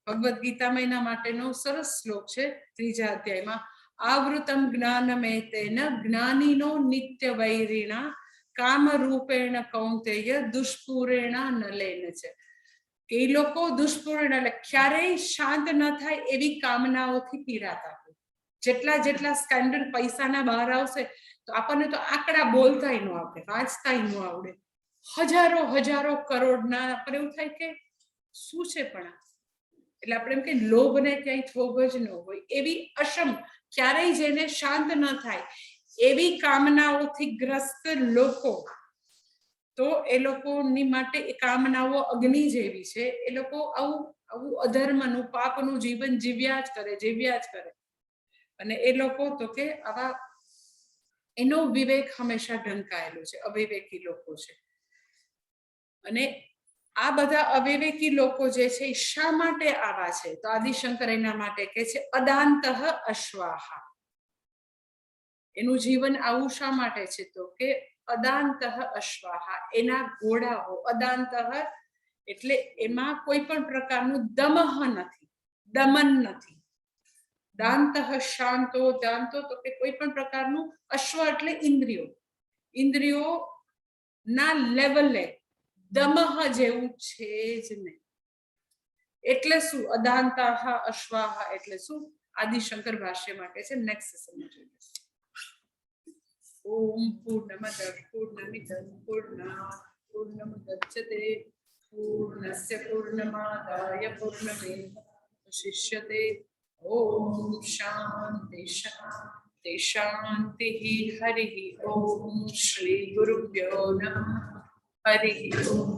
ભગવદ્ ગીતામાં એના માટેનો સરસ શ્લોક છે 3જા અધ્યાયમાં. આવૃતમ જ્ઞાનમેતેન જ્ઞાનીનો નિત્ય વૈરિણા કામરૂપેણ કૌંતેય દુષ્પૂરેણ નલેન છે. કે એ લોકો દુષ્પૂર્ણ એટલે ક્યારેય શાંત ન થાય એવી કામનાઓથી પીડાતા હોય. જેટલા જેટલા સ્કેન્ડલ પૈસાના બહાર આવશે તો આપણને તો આંકડા બોલતાય ન આવડે, વાંચતાય ન આવડે. હજારો હજારો કરોડના આપણે એવું થાય કે શું છે પણ. એટલે આપણે એમ કે લોભને ક્યાંય થોભ જ ન હોય એવી અશમ, ક્યારેય જેને શાંત ન થાય એવી કામનાઓથી ગ્રસ્ત લોકો, તો એ લોકોની માટે એ કામનાઓ અગ્નિ જેવી છે. એ લોકો આવું અધર્મનું, પાપનું જીવન જીવ્યા જ કરે. અને એ લોકો તો કે આવા એનો વિવેક હંમેશા ઢંકાયેલો છે. અવિવેકી લોકો છે. અને આ બધા અવિવેકી લોકો જે છે એ શા માટે આવા છે? તો આદિશંકર એના માટે કહે છે અદાંતઃ અશ્વાહા. એનું જીવન આવું શા માટે છે? તો કે અદાંતઃ અશ્વાહા, એના ઘોડાઓ. અદાંતઃ એટલે એમાં કોઈ પણ પ્રકારનું દમહ નથી, દમન નથી. દાંતઃ શાંતો, દાંતો તો કે કોઈ પણ પ્રકારનું, અશ્વ એટલે ઇન્દ્રિયો, ઇન્દ્રિયો ના લેવલે દમહ જેવું છે જ નહીં. એટલે શું? અદાંતાહ અશ્વાહ એટલે શું? આદિશંકર ભાષ્યમાં કહે છે. નેક્સ્ટ સેશનમાં જોઈએ. ઓમ પૂર્ણમદ પૂર્ણમિદં પૂર્ણાત પૂર્ણમુદચ્યતે પૂર્ણસ્ય પૂર્ણમાદાય પૂર્ણમેવાવશિષ્યતે. ઓમ શાંતિ શાંતિ શાંતિ. હરિ ઓમ. શ્રી ગુરુભ્યો નમઃ. હરિ ઓમ.